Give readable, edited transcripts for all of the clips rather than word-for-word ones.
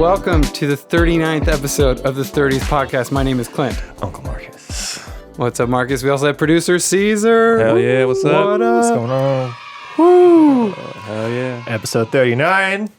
welcome to the 39th episode of the 30s podcast. My name is Clint. Uncle Marcus. What's up, Marcus? We also have producer Caesar. Hell yeah, what's up? What up? What's going on? Woo! Hell yeah. Episode 39.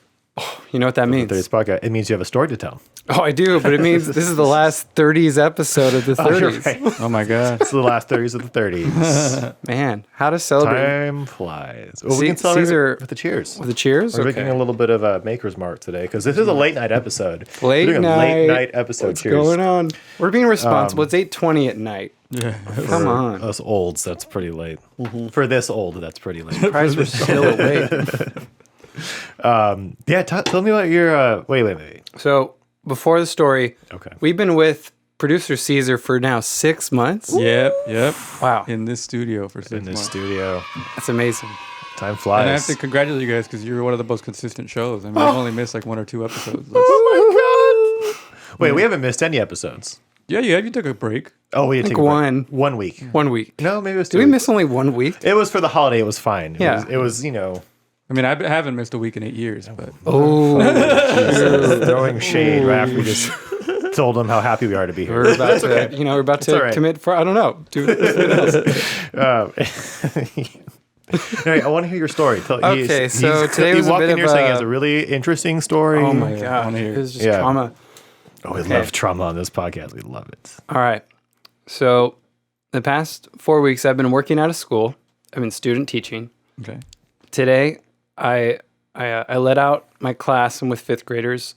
You know what that means? The 30s podcast. It means you have a story to tell. Oh, I do, but it means this is the last 30s episode of the 30s. You're right. Oh my God. It's the last 30s of the 30s. Man, how to celebrate. Time flies. Well, we can celebrate Caesar, with the cheers. with the cheers? We're making a little bit of a maker's mark today because this is a late night episode. Late We're doing night. a late night episode. What's Cheers. going on? We're being responsible. It's 8:20 at night. Yeah. Come on. Us olds, that's pretty late. For this old, that's pretty late. Surprised we're still awake. Yeah, tell me about your... Wait. So, before the story, Okay. we've been with producer Caesar for now 6 months. Yep. Wow. In this studio for 6 In this months. studio. That's amazing. Time flies. And I have to congratulate you guys because you're one of the most consistent shows. I mean, I've only missed like 1 or 2 episodes. Oh my God. Wait, we haven't missed any episodes. Yeah, you have. You took a break. Oh, we had I think to take a one. break. 1 week. 1 week. No, maybe it was 2 Did we weeks. miss only 1 week? It was for the holiday. It was fine. Yeah. It was you know, I mean, I haven't missed a week in 8 years, but Oh, throwing shade right after we just told them how happy we are to be here. we're about to, we're about all to right. commit for, I don't know. All right, I want to hear your story. Okay, so today was you a walk bit in of here saying he a- has a really interesting story. Oh my Yeah, I God. wanna hear It it. was just Yeah. trauma. Oh, we Okay. love trauma on this podcast. We love it. All right. So the past 4 weeks, I've been working out of school. I've been student teaching. okay. Today, I let out my class. I'm with 5th graders.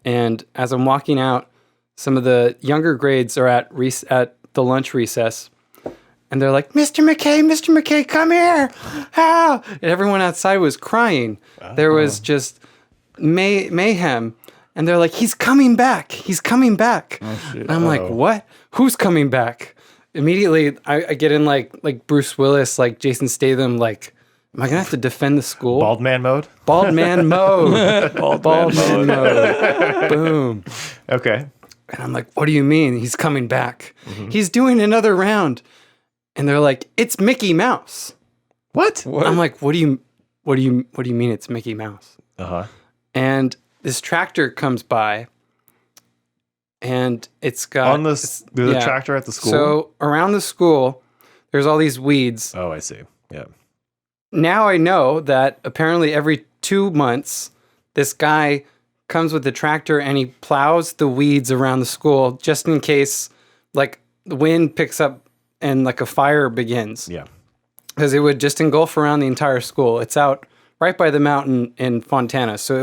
And as I'm walking out, some of the younger grades are at the lunch recess. And they're like, Mr. McKay, come here. Ah! And everyone outside was crying. There was just mayhem. And they're like, he's coming back. Oh, shit. And I'm like, what? Who's coming back? Immediately, I get in like Bruce Willis, like Jason Statham, like, am I going to have to defend the school? Bald man mode. Bald man mode. Bald man mode. Boom. Okay. And I'm like, what do you mean? He's coming back. He's doing another round. And they're like, it's Mickey Mouse. What? What? I'm like, what do you mean it's Mickey Mouse? Uh-huh. And this tractor comes by and it's got On there's a tractor at the school. So around the school, there's all these weeds. Oh, I see. Yeah. Now I know that apparently every 2 months, this guy comes with the tractor and he plows the weeds around the school just in case, like, the wind picks up and, like, a fire begins. Yeah. Because it would just engulf around the entire school. It's out right by the mountain in Fontana, so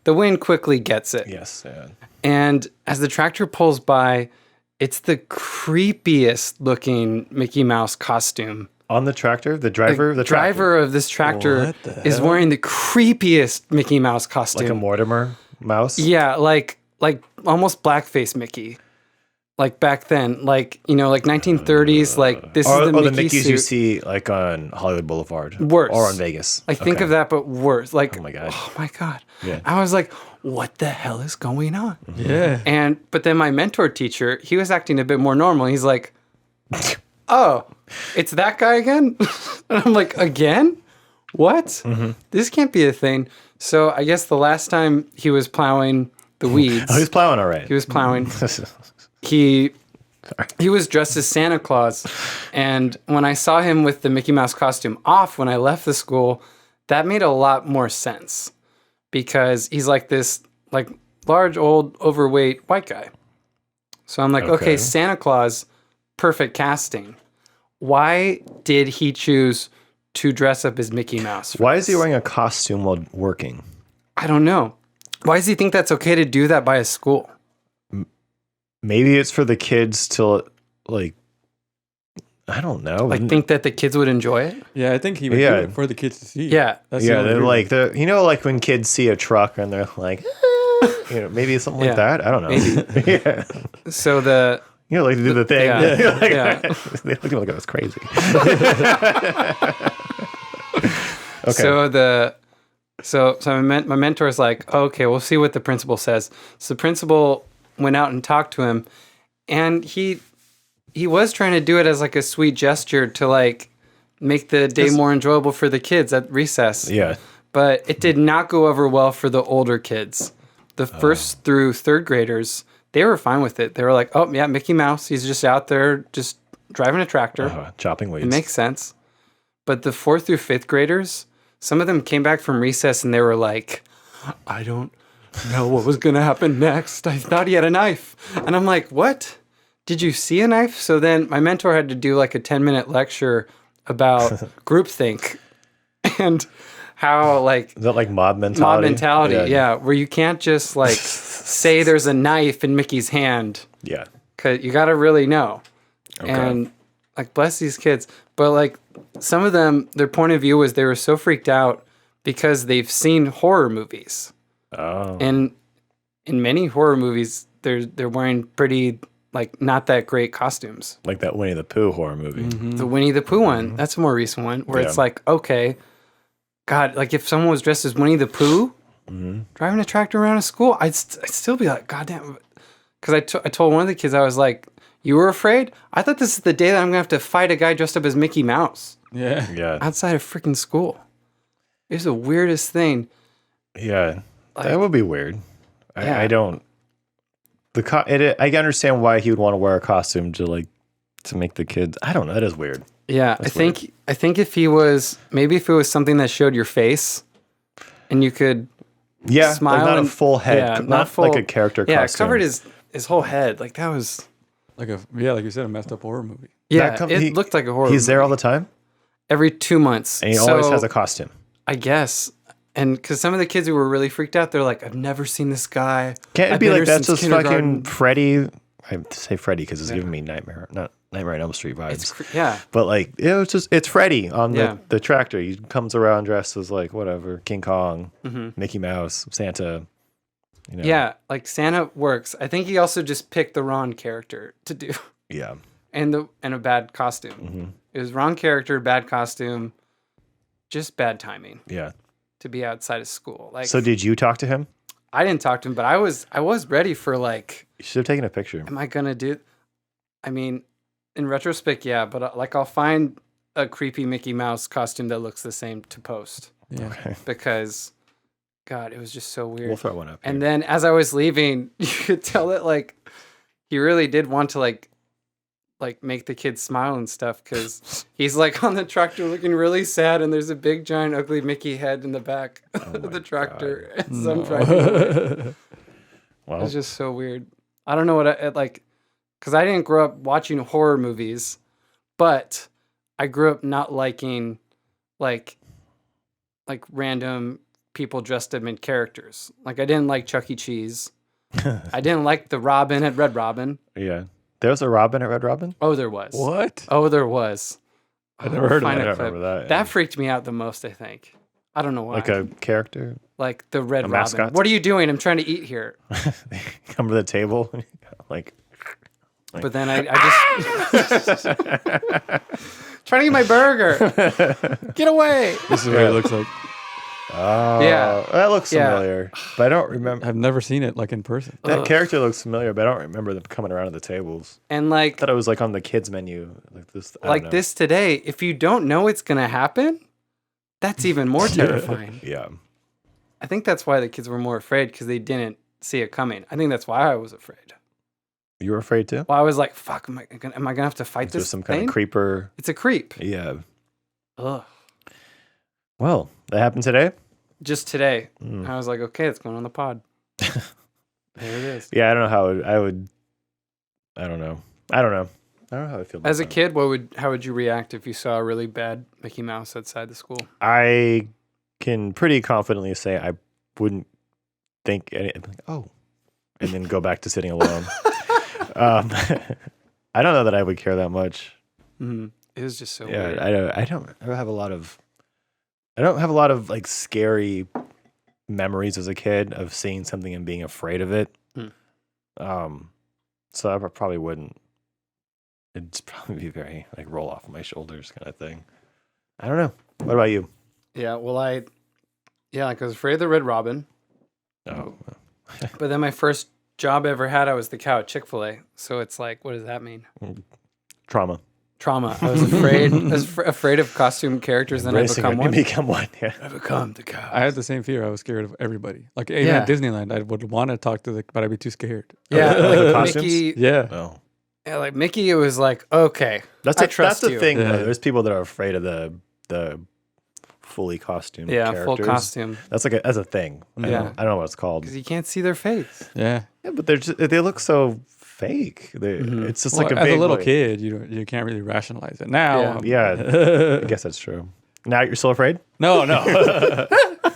the wind quickly gets it. Yes. Yeah. And as the tractor pulls by, it's the creepiest looking Mickey Mouse costume. On the tractor, the driver, the tractor. driver of this tractor What the is hell? wearing the creepiest Mickey Mouse costume. Like a Mortimer mouse. Yeah, like almost blackface Mickey. Like back then, like 1930s, like this is the the Mickey Mickeys suit. you see like on Hollywood Boulevard. Worse. Or on Vegas. Like think of that, but worse. Like Oh my God. oh my God. Yeah. I was like, what the hell is going on? Yeah. But then my mentor teacher, he was acting a bit more normal. He's like, oh, it's that guy again? And I'm like, again? What? Mm-hmm. This can't be a thing. So I guess the last time he was plowing the weeds, Oh, he's plowing all right. he was plowing, he was dressed as Santa Claus. And when I saw him with the Mickey Mouse costume off when I left the school, that made a lot more sense. Because he's like this like large, old, overweight white guy. So I'm like, okay, Santa Claus, perfect casting. Why did he choose to dress up as Mickey Mouse? Why is he wearing a costume while working? I don't know. Why does he think that's okay to do that by a school? Maybe it's for the kids to like. I don't know. Like, think that the kids would enjoy it? Yeah, I think he would Yeah. do it for the kids to see. Yeah. That's the Yeah, only they're reason. like like when kids see a truck and they're like, maybe something Yeah. like that. I don't know. Maybe. Yeah. So the Like to do the thing. Yeah. Like, Yeah. They look at me like I was crazy. Okay. So my mentor's like, okay, we'll see what the principal says. So the principal went out and talked to him, and he was trying to do it as like a sweet gesture to like make the day more enjoyable for the kids at recess. Yeah. But it did not go over well for the older kids. the first through third graders, they were fine with it. They were like, oh, yeah, Mickey Mouse. He's just out there just driving a tractor. Chopping weeds. It makes sense. But the fourth through fifth graders, some of them came back from recess and they were like, I don't know what was going to happen next. I thought he had a knife. And I'm like, what? Did you see a knife? So then my mentor had to do like a 10-minute lecture about groupthink and how like... Is that like mob mentality? Mob mentality, yeah. Where you can't just like say there's a knife in Mickey's hand. Yeah. Because you got to really know. Okay. And like, bless these kids. But like some of them, their point of view was they were so freaked out because they've seen horror movies. Oh. And in many horror movies, they're wearing pretty like not that great costumes. Like that Winnie the Pooh horror movie. The Winnie the Pooh one, that's a more recent one where it's like, okay, God, like if someone was dressed as Winnie the Pooh driving a tractor around a school, I'd still be like, God damn. Because I told one of the kids, I was like, you were afraid? I thought this is the day that I'm going to have to fight a guy dressed up as Mickey Mouse. Yeah. Outside of freaking school. It was the weirdest thing. Yeah. Like, that would be weird. Yeah. I don't... I understand why he would want to wear a costume to make the kids... I don't know. That is weird. Yeah. That's I think if it was something that showed your face and you could smile. Like not and, a full head. Yeah, not full, like a character costume. Yeah, it covered his whole head. Like that was... Like you said, a messed up horror movie. Yeah, it looked like a horror He's there movie. all the time? Every 2 months. And he always has a costume. I guess. And because some of the kids who were really freaked out, they're like, I've never seen this guy. Can't it I've be been like here that's since just fucking kindergarten." Freddy? I say Freddy because it's giving me Nightmare on Elm Street vibes. Yeah. But like, it's Freddy on Yeah. the tractor. He comes around dressed as like whatever, King Kong, Mickey Mouse, Santa. You know. Yeah, like Santa works. I think he also just picked the wrong character to do. Yeah. And a bad costume. It was wrong character, bad costume, just bad timing. Yeah. To be outside of school. Like, so did you talk to him? I didn't talk to him, but I was ready for like, You should have taken a picture. am I gonna do? I mean, in retrospect, yeah, but like I'll find a creepy Mickey Mouse costume that looks the same to post. Yeah. Okay. Because, God, it was just so weird. We'll throw one up. And here. then as I was leaving, you could tell that like he really did want to like make the kids smile and stuff because he's like on the tractor looking really sad and there's a big giant ugly Mickey head in the back of the tractor. And some driving. Well, It was just so weird. I don't know what I like because I didn't grow up watching horror movies, but I grew up not liking like random people dressed up in characters. Like I didn't like Chuck E. Cheese. I didn't like the Robin at Red Robin. yeah. There was a Robin at Red Robin? Oh, there was. What? Oh, there was. I never heard of Find that. a I don't clip. remember that. That freaked me out the most, I think. I don't know why. Like a character? Like the Red a Robin. mascot? What are you doing? I'm trying to eat here. Come to the table. like, But then I just trying to get my burger. Get away. This is what it looks like. oh, Yeah. that looks Yeah. familiar. But I don't remember. I've never seen it like in person. That character looks familiar, but I don't remember them coming around to the tables. And I like thought it was like on the kids menu. Like this. I don't know. this today, if you don't know it's gonna happen, that's even more terrifying. Yeah. I think that's why the kids were more afraid because they didn't see it coming. I think that's why I was afraid. You were afraid too? Well, I was like, "Fuck, am I gonna have to fight There's this some thing?" kind of creeper. It's a creep. Yeah. Ugh. Well, that happened today? Just today, Mm. I was like, "Okay, it's going on the pod." There it is. Yeah, I don't know how I would. I don't know. I don't know how I feel about As a that. kid, how would you react if you saw a really bad Mickey Mouse outside the school? I can pretty confidently say I wouldn't think anything. Like, oh, and then go back to sitting alone. I don't know that I would care that much. Mm-hmm. It was just so Yeah, weird. I don't have a lot of. I don't have a lot of like scary memories as a kid of seeing something and being afraid of it. So I probably wouldn't. It'd probably be very like roll off my shoulders kind of thing. I don't know. What about you? Yeah, well, like I was afraid of the Red Robin, Oh, but then my first job I ever had, I was the cow at Chick-fil-A. So it's like, what does that mean? trauma. trauma. I was afraid. Afraid of costume characters, and I Embracing become it, one. you become one. Yeah. I become the cow. I had the same fear. I was scared of everybody. Like even Yeah. at Disneyland, I would want to talk to but I'd be too scared. Yeah, Like the like costumes? Mickey. Yeah. Oh. Yeah, like Mickey. It was like, okay, That's I the trust that's the you. thing. Yeah. Though. There's people that are afraid of the fully costumed Yeah, characters. full costume. That's that's a thing. Yeah. I don't know what it's called. Because you can't see their face. Yeah. Yeah, but they look so fake. It's just Well, like a as big a little like- kid, you can't really rationalize it. Now, Yeah. Yeah, I guess that's true. Now you're still afraid? no.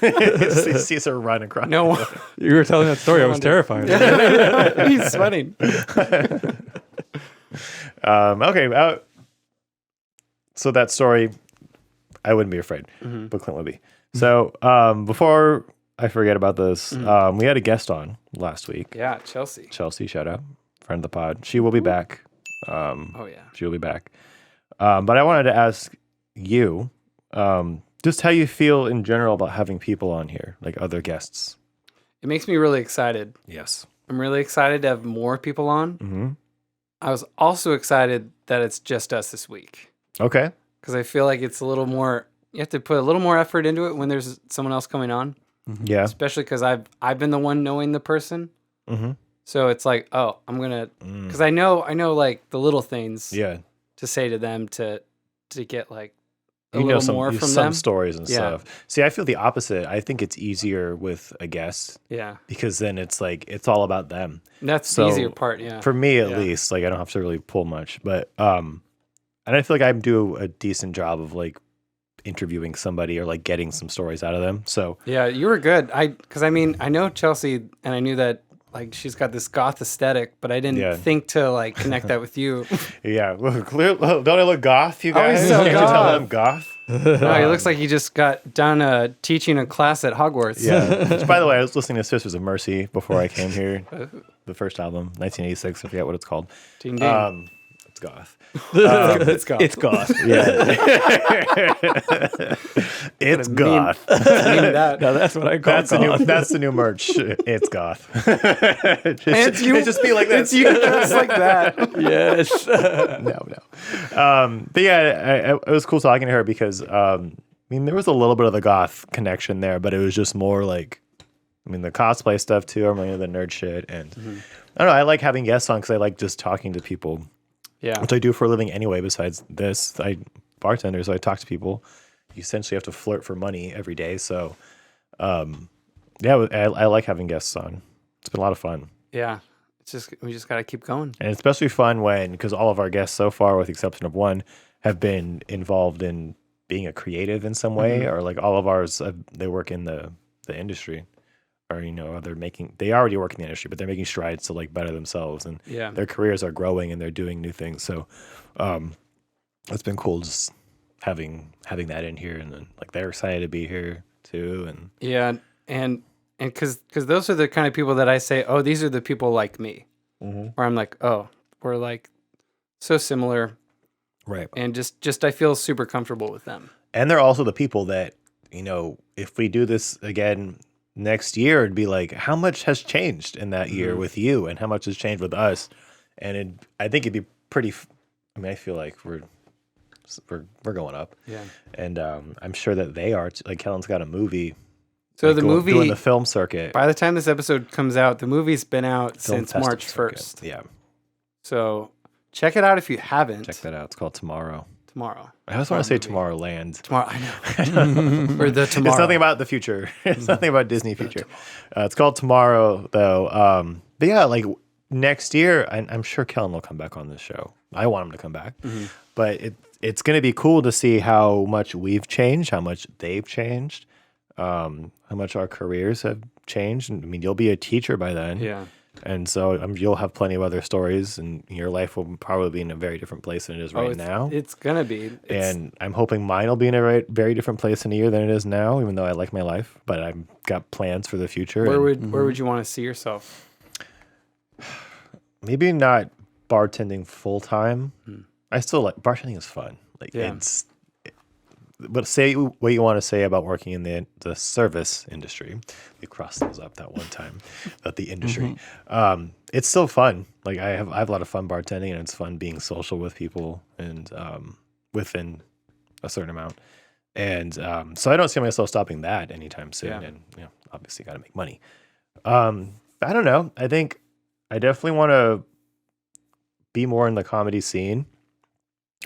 He sees her run across. No one. You were telling that story. I was terrified. He's sweating. Okay. So that story, I wouldn't be afraid, Mm-hmm. but Clint would be. So before I forget about this, we had a guest on last week. Yeah, Chelsea. Chelsea, shout out, friend of the pod. She will be back. Oh yeah. She will be back. But I wanted to ask you just how you feel in general about having people on here, like other guests. It makes me really excited. Yes. I'm really excited to have more people on. Mm-hmm. I was also excited that it's just us this week Okay. because I feel like it's a little more. You have to put a little more effort into it when there's someone else coming on, Yeah. especially because I've been the one knowing the person. Mm-hmm. So it's like, oh, I'm gonna because I know like the little things Yeah. to say to them to get like a You know little some, more from some them. stories and Yeah. stuff. See, I feel the opposite. I think it's easier with a guest Yeah, because then it's like it's all about them. that's So, the easier part. Yeah, For me at Yeah. least, like I don't have to really pull much, but and I feel like I do a decent job of like interviewing somebody or like getting some stories out of them. So yeah, you were good. Because I mean, I know Chelsea, and I knew that like she's got this goth aesthetic, but I didn't Yeah. think to like connect that with you. yeah, well, don't I look goth, you Oh, he's guys? so Can't you tell goth. I'm goth? No, he looks like he just got done teaching a class at Hogwarts. Yeah. Which, by the way, I was listening to Sisters of Mercy before I came here. The first album, 1986. I forget what it's called. Ding ding. It's goth. It's goth. It's goth. Yeah. It's goth. Mean that. No, that's what I call That's the new merch. It's goth. It just be like this. It's you just like that. Yes. No. But yeah, it was cool talking to her because I mean there was a little bit of the goth connection there, but it was just more like I mean the cosplay stuff too. I'm into the nerd shit, and I don't know. I like having guests on because I like just talking to people, Yeah. which I do for a living anyway. Besides this, I bartender, so I talk to people. You essentially have to flirt for money every day, so yeah, I like having guests on. It's been a lot of fun. Yeah. We just gotta keep going. And it's especially fun because all of our guests so far, with the exception of one, have been involved in being a creative in some way, or like all of ours, they work in the industry, or they already work in the industry, but they're making strides to like better themselves, and Yeah. their careers are growing and they're doing new things. So it's been cool just having that in here, and then like they're excited to be here too, and Yeah. And because those are the kind of people that I say, oh, these are the people like me. Where I'm like, oh, we're like so similar. right. And just I feel super comfortable with them. And they're also the people that, if we do this again next year, it'd be like, how much has changed in that year with you and how much has changed with us? And I think it'd be pretty, I feel like we're going up. Yeah. And I'm sure that they are, like Kellen's got a movie. So like, the movie, doing the film circuit. by the time this episode comes out, the movie's been out Film since festival March circuit. 1st. Yeah. So check it out if you haven't. Check that out. It's called Tomorrow. Tomorrow. I always want to say Tomorrowland. Tomorrow, I know. Or the tomorrow. It's nothing about the future. It's nothing about Disney future. It's called Tomorrow, though. But yeah, like next year, I'm sure Kellen will come back on this show. I want him to come back. But it's going to be cool to see how much we've changed, how much they've changed, how much our careers have changed. And, I mean, you'll be a teacher by then. Yeah. And so you'll have plenty of other stories, and your life will probably be in a very different place than it is right now. It's going to be. And I'm hoping mine will be in a very different place in a year than it is now, even though I like my life. But I've got plans for the future. Where would you want to see yourself? Maybe not bartending full time. I still like bartending is fun. Like Yeah. but say what you want to say about working in the service industry. We crossed those up that one time about the industry. It's still fun. Like I have a lot of fun bartending, and it's fun being social with people and within a certain amount. And so I don't see myself stopping that anytime soon. Yeah. And obviously got to make money. But I don't know. I think I definitely want to be more in the comedy scene.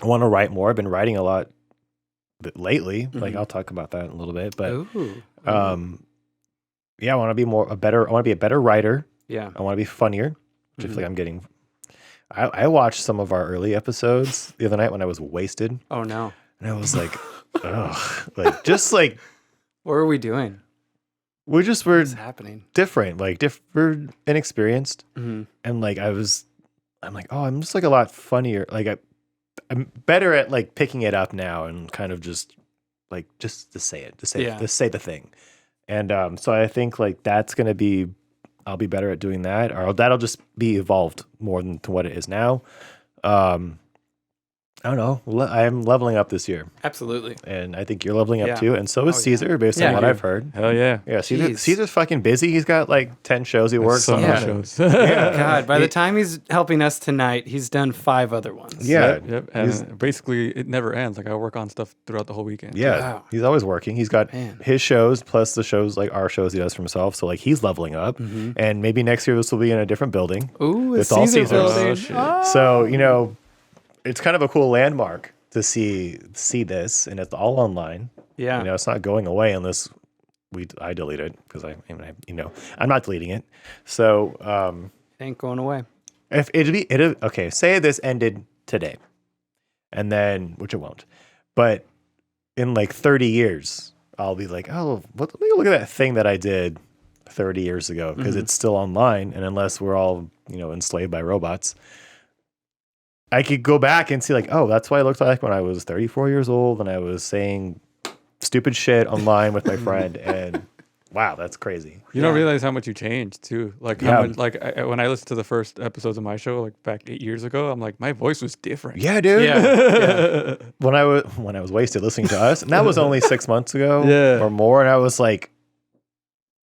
I want to write more. I've been writing a lot lately. Like I'll talk about that in a little bit. But Ooh. yeah, I want to be I want to be a better writer. Yeah. I want to be funnier, which I feel like I'm getting. I watched some of our early episodes the other night when I was wasted, Oh no. and I was like, ugh, like just like What are we doing? we're What's happening? different, like we're inexperienced, Mm-hmm. and like I'm like, oh, I'm just like a lot funnier. Like I'm better at like picking it up now and kind of just to say it, to say the thing, and so I think like that's gonna be. I'll be better at doing that, or that'll just be evolved more than to what it is now. I don't know. I'm leveling up this year, Absolutely. and I think you're leveling up Yeah. too, and so is Oh, yeah. Caesar, based Yeah, on what dude. I've heard. Hell yeah. Yeah, Jeez. Caesar's fucking busy. He's got like 10 shows he works So on. many Yeah. shows. God, by the time he's helping us tonight, he's done 5 other ones. Yeah, Yep. And basically, it never ends. Like I work on stuff throughout the whole weekend. yeah. Wow. He's always working. He's got Man. his shows plus the shows like our shows he does for himself. So like he's leveling up, and maybe next year this will be in a different building. Ooh, a It's all Caesar Caesars. building. Oh, shit. So it's kind of a cool landmark to see this, and it's all online. Yeah. It's not going away unless I delete it because I'm not deleting it. So It ain't going away. if okay, say this ended today, and then which it won't, but in like 30 years, I'll be like, oh, let me look at that thing that I did 30 years ago because it's still online, and unless we're all enslaved by robots. I could go back and see like, oh, that's what I looked like when I was 34 years old and I was saying stupid shit online with my friend. And wow, that's crazy. You don't realize how much you changed too. Like Yeah. how much, when I listened to the first episodes of my show, like back 8 years ago, I'm like, my voice was different. Yeah, dude. Yeah. When I was wasted listening to us, and that was only 6 months ago Yeah. or more, and I was like,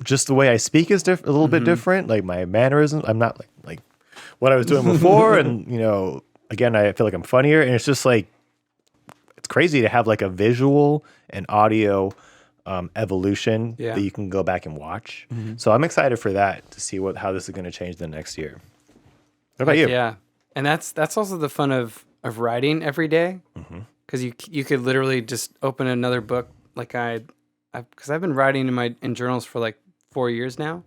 just the way I speak is a little bit different. Like my mannerisms, I'm not like what I was doing before, and again, I feel like I'm funnier, and it's just like it's crazy to have like a visual and audio evolution that you can go back and watch. So I'm excited for that to see how this is going to change the next year. What about you? Yeah. And that's also the fun of writing every day. Because you could literally just open another book like because I've been writing in journals for like 4 years now.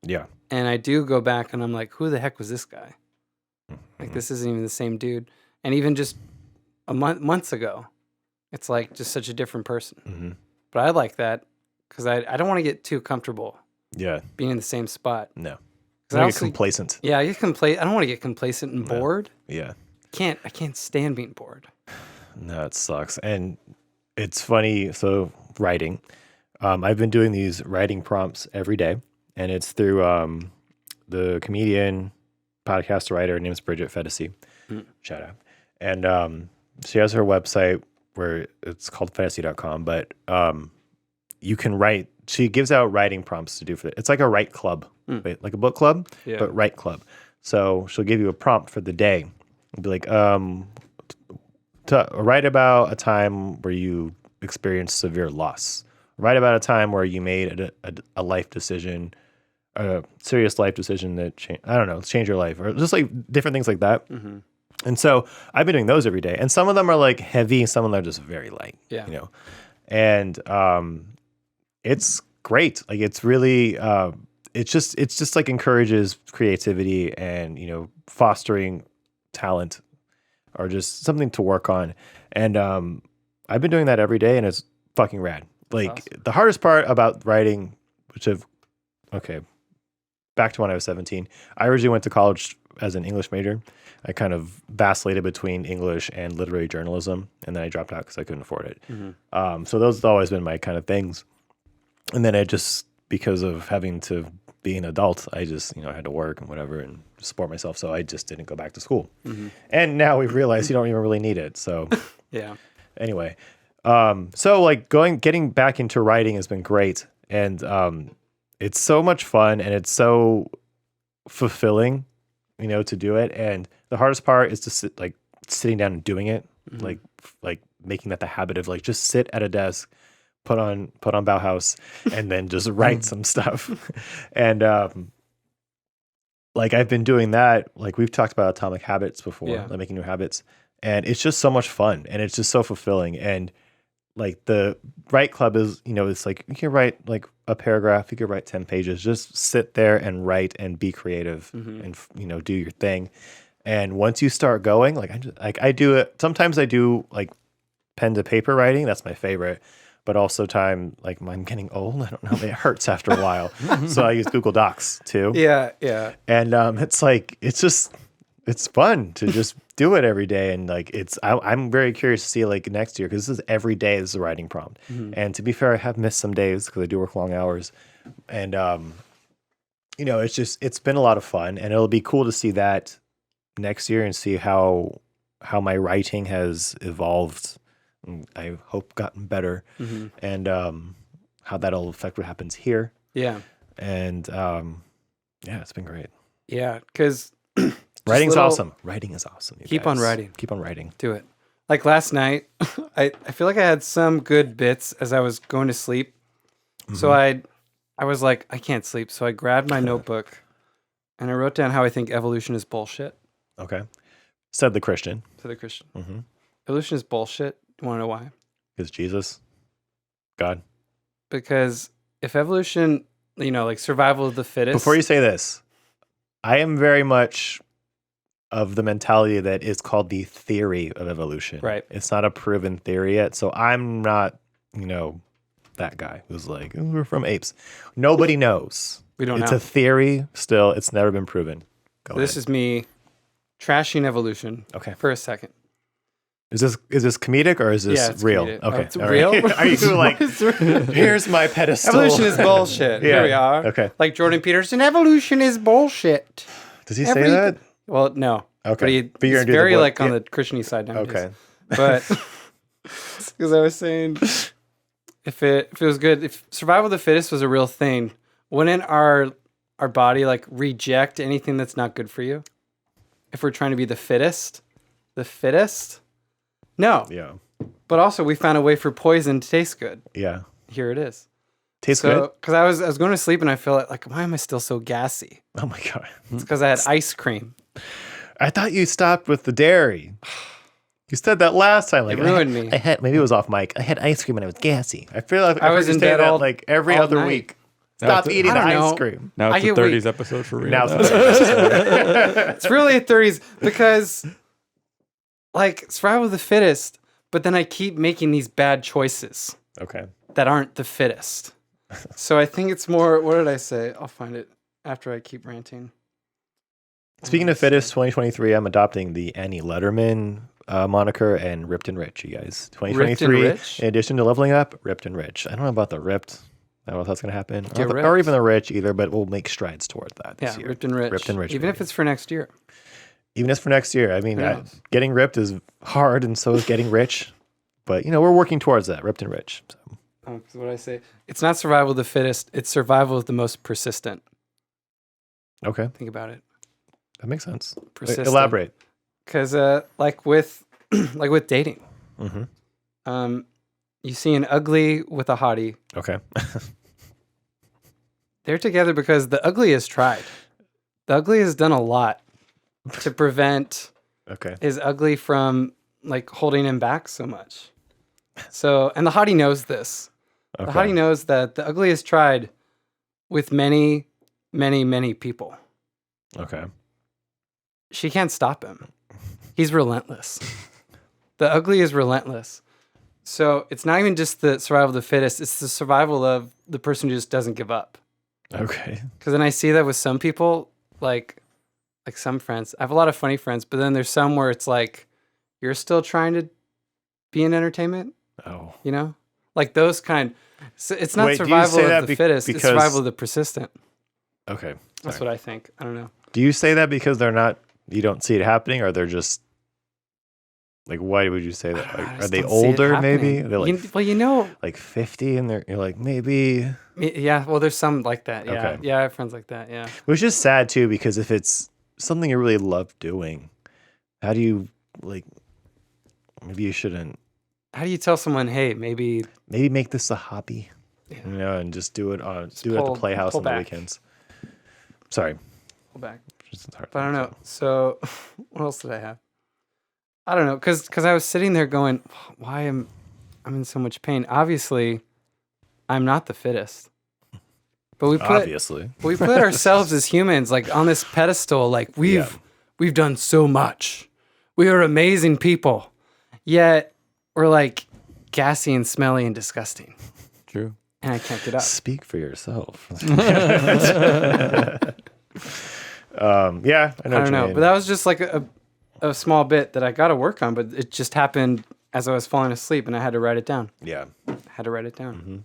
Yeah. And I do go back and I'm like, who the heck was this guy? Like, this isn't even the same dude. And even just months ago, it's like just such a different person. But I like that because I don't want to get too comfortable Yeah. being in the same spot. No. 'Cause I I get also- complacent. Yeah, I don't want to get complacent and bored. Yeah. I can't stand being bored. No, it sucks. And it's funny. So writing, I've been doing these writing prompts every day, and it's through the comedian, podcast writer. Her name's Bridget Fedesi. Shout out. And she has her website where it's called fedesi.com, but you can write. She gives out writing prompts to do for it. It's like a write club, right? Like a book club, but write club. So she'll give you a prompt for the day. It'll be like, to write about a time where you experienced severe loss. Write about a time where you made a life decision, a serious life decision that changed your life, or just like different things like that. And so I've been doing those every day, and some of them are like heavy, some of them are just very light. Yeah. And it's great. Like it's really it's just like encourages creativity and fostering talent or just something to work on. And I've been doing that every day, and it's fucking rad. Like awesome. The hardest part about writing, back to when I was 17, I originally went to college as an English major. I kind of vacillated between English and literary journalism, and then I dropped out because I couldn't afford it. So those have always been my kind of things. And then because of having to be an adult, I just, I had to work and whatever and support myself. So I just didn't go back to school. And now we've realized you don't even really need it. So Yeah. anyway, so like getting back into writing has been great. And it's so much fun, and it's so fulfilling to do it. And the hardest part is to sitting down and doing it, like making that the habit of like just sit at a desk, put on Bauhaus, and then just write some stuff. And like I've been doing that. Like we've talked about atomic habits before, like making new habits, and it's just so much fun, and it's just so fulfilling. And like the Write Club is, it's like you can write like a paragraph, you can write 10 pages, just sit there and write and be creative and, do your thing. And once you start going, like I do it. Sometimes I do like pen to paper writing. That's my favorite. But also like I'm getting old. I don't know. It hurts after a while. So I use Google Docs too. Yeah. Yeah. And it's like, it's fun to just do it every day. And like, I'm very curious to see like next year, because this is every day this is a writing prompt. And to be fair, I have missed some days because I do work long hours. And, it's been a lot of fun, and it'll be cool to see that next year and see how my writing has evolved. I hope gotten better, and how that'll affect what happens here. Yeah. And it's been great. Yeah, because writing's awesome. Writing is awesome. Keep on writing. Keep on writing. Do it. Like last night, I feel like I had some good bits as I was going to sleep. So I was like, I can't sleep. So I grabbed my notebook and I wrote down how I think evolution is bullshit. Okay. Said the Christian. To the Christian. Evolution is bullshit. Do you want to know why? Because Jesus, God. Because if evolution, like survival of the fittest. Before you say this, I am very much of the mentality that it's called the theory of evolution. Right. It's not a proven theory yet. So I'm not, that guy who's like, "Oh, we're from apes." Nobody knows. We don't It's know. a theory still. It's never been proven. Go This ahead. is me trashing evolution for a second. Is this comedic or is this Yeah, it's real? comedic. Okay. It's all real? right. Are you like, here's my pedestal? Evolution is bullshit. Here we are. Okay. Like Jordan Peterson, evolution is bullshit. Does he say that? Well, no. Okay. But you're he's gonna do the very book. like on the Christian side nowadays. Okay. But because I was saying, if it was good, if survival of the fittest was a real thing, wouldn't our body like reject anything that's not good for you? If we're trying to be the fittest? No. Yeah. But also, we found a way for poison to taste good. Yeah. Here it is. Tastes good? Because I was going to sleep and I felt like, why am I still so gassy? Oh my God. It's because I had ice cream. I thought you stopped with the dairy. You said that last time. Like, It ruined me. I had, maybe it was off mic. I had ice cream and I was gassy. I feel like I was in bed that like every all other night. week. Stop eating the I don't ice know. cream. Now I it's a get weak. 30s episode for real. Now it's the It's really a 30s because, like, survival of the fittest, but then I keep making these bad choices Okay. that aren't the fittest. So I think it's more, what did I say? I'll find it after I keep ranting. Speaking of fittest, 2023, I'm adopting the Annie Letterman moniker and Ripped and Rich, you guys. 2023, Rich? in addition to leveling up, Ripped and Rich. I don't know about the ripped. I don't know if that's going to happen. Get Or ripped. even the rich either, but we'll make strides toward that this Yeah, year. ripped and rich. Ripped and Rich. Even if baby. it's for next year. Even if for next year. I mean, Who knows? getting ripped is hard, and so is getting rich. But, we're working towards that, Ripped and Rich. So. Because what I say, it's not survival of the fittest, it's survival of the most persistent. Okay, Think about it. that makes sense. Persistent. Elaborate. Because like with dating, Mm-hmm. You see an ugly with a hottie. Okay. They're together because the ugly has tried. The ugly has done a lot to prevent Okay. his ugly from like holding him back so much. So, and the hottie knows this. The Okay. hottie knows that the ugly has tried with many, many, many people. Okay. She can't stop him. He's relentless. The ugly is relentless. So it's not even just the survival of the fittest, it's the survival of the person who just doesn't give up. Okay. Because then I see that with some people, like some friends. I have a lot of funny friends, but then there's some where it's like, you're still trying to be in entertainment, Oh. Like those kind. So it's not Wait, do you survival say of that the fittest, it's because- survival of the persistent. Okay. That's Sorry. what I think. I don't know. Do you say that because you don't see it happening, or they're just like, why would you say that? I Are just they don't see it older? Maybe happening. they're like Well, 50, and you're like maybe. yeah. Well, there's some like that. Yeah, Okay. yeah. I have friends like that. Yeah. Which is sad too, because if it's something you really love doing, how do you like? Maybe you shouldn't. How do you tell someone, hey, maybe Make this a hobby, and just do it at the Playhouse on the weekends. Sorry, pull back. It's hard But I don't know. So, what else did I have? I don't know, because I was sitting there going, why I'm in so much pain. Obviously, I'm not the fittest. But we put ourselves as humans like on this pedestal, like we've done so much. We are amazing people. Yet we're like gassy and smelly and disgusting. True. And I can't get up. Speak for yourself. Yeah, I know. I don't know. But that was just like a small bit that I got to work on, but it just happened as I was falling asleep and I had to write it down. Yeah. I had to write it down.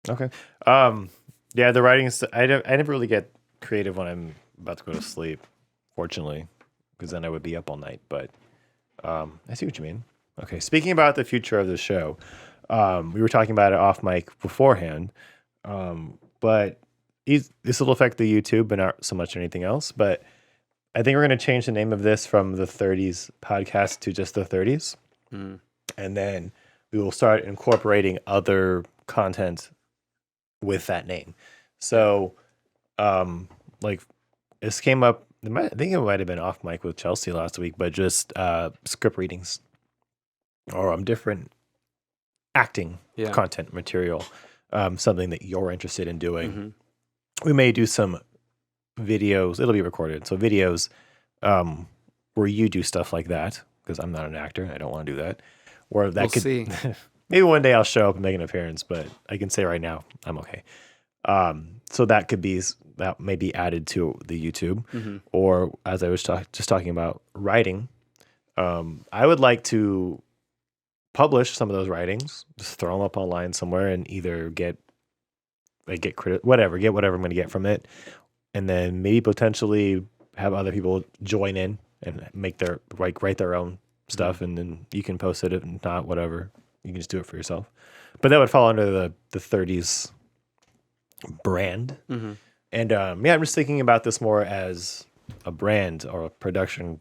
Okay. Yeah, the writing is, I never really get creative when I'm about to go to sleep, fortunately, because then I would be up all night. But I see what you mean. Okay. Speaking about the future of the show, we were talking about it off mic beforehand, but this will affect the YouTube, but not so much anything else. But I think we're going to change the name of this from the 30s podcast to just the 30s. And then we will start incorporating other content with that name. So, like, this came up, I think it might have been off mic with Chelsea last week, but just script readings or different acting content material, something that you're interested in doing. We may do some videos, it'll be recorded. So videos where you do stuff like that, because I'm not an actor and I don't want to do that. Or that could see. Maybe one day I'll show up and make an appearance, but I can say right now I'm okay. So that may be added to the YouTube, or as I was just talking about writing, I would like to publish some of those writings, just throw them up online somewhere, and either get credit, whatever I'm going to get from it, and then maybe potentially have other people join in and write their own stuff, and then you can post it. If not, whatever. You can just do it for yourself. But that would fall under the 30s brand. And I'm just thinking about this more as a brand or a production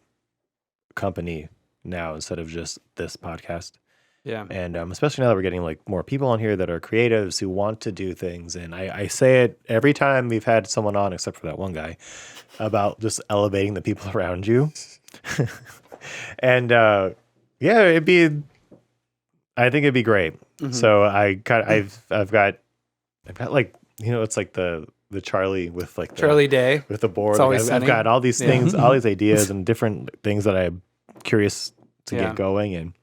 company now instead of just this podcast. Yeah. And especially now that we're getting like more people on here that are creatives who want to do things. And I say it every time we've had someone on, except for that one guy, about just elevating the people around you. And I think it'd be great. So I've got like, it's like the Charlie with like Charlie Day with the board. It's always I've got all these things, all these ideas and different things that I'm curious to get going. And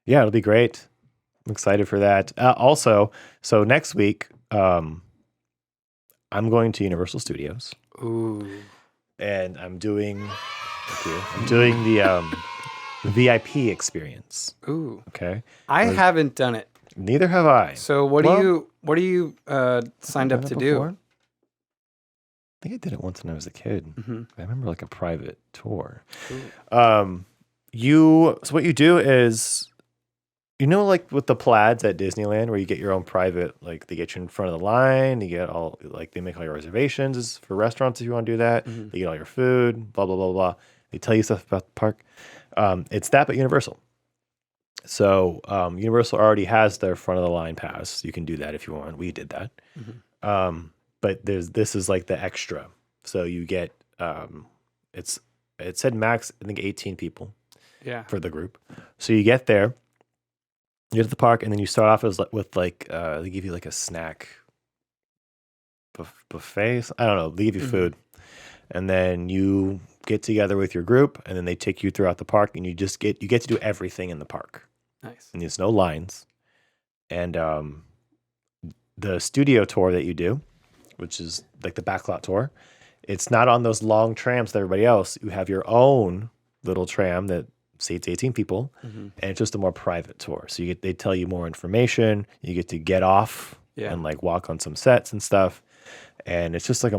it'll be great. I'm excited for that. Also, so next week, I'm going to Universal Studios. Ooh. And I'm doing the VIP experience. Ooh. Okay. I haven't done it. Neither have I. So what do you signed up to do? I think I did it once when I was a kid. I remember like a private tour. So what you do is, like with the plaids at Disneyland where you get your own private, like they get you in front of the line, you get all, like they make all your reservations for restaurants if you want to do that. They get all your food, blah, blah, blah, blah. They tell you stuff about the park. It's that, but Universal. So Universal already has their front of the line pass. You can do that if you want. We did that. But this is like the extra. So you get it said max, I think 18 people. Yeah. For the group. So you get there, you get to the park, and then you start off with like they give you like a snack buffet. I don't know. They give you food, and then you get together with your group, and then they take you throughout the park, and you get to do everything in the park. Nice. And there's no lines. And the studio tour that you do, which is like the backlot tour, it's not on those long trams with everybody else. You have your own little tram that seats 18 people, and it's just a more private tour. So they tell you more information. You get to get off and like walk on some sets and stuff, and it's just like a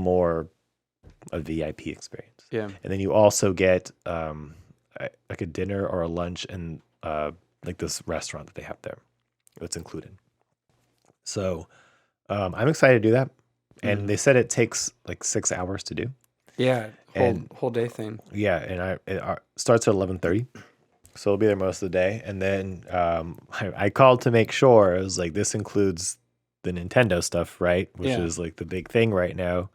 VIP experience. Yeah. And then you also get like a dinner or a lunch and like this restaurant that they have there. It's included. So I'm excited to do that. and they said it takes like 6 hours to do. Yeah, whole day thing. Yeah, and it starts at 11:30, so I'll be there most of the day. And then I called to make sure. I was like, this includes the Nintendo stuff, right? Which is like the big thing right now.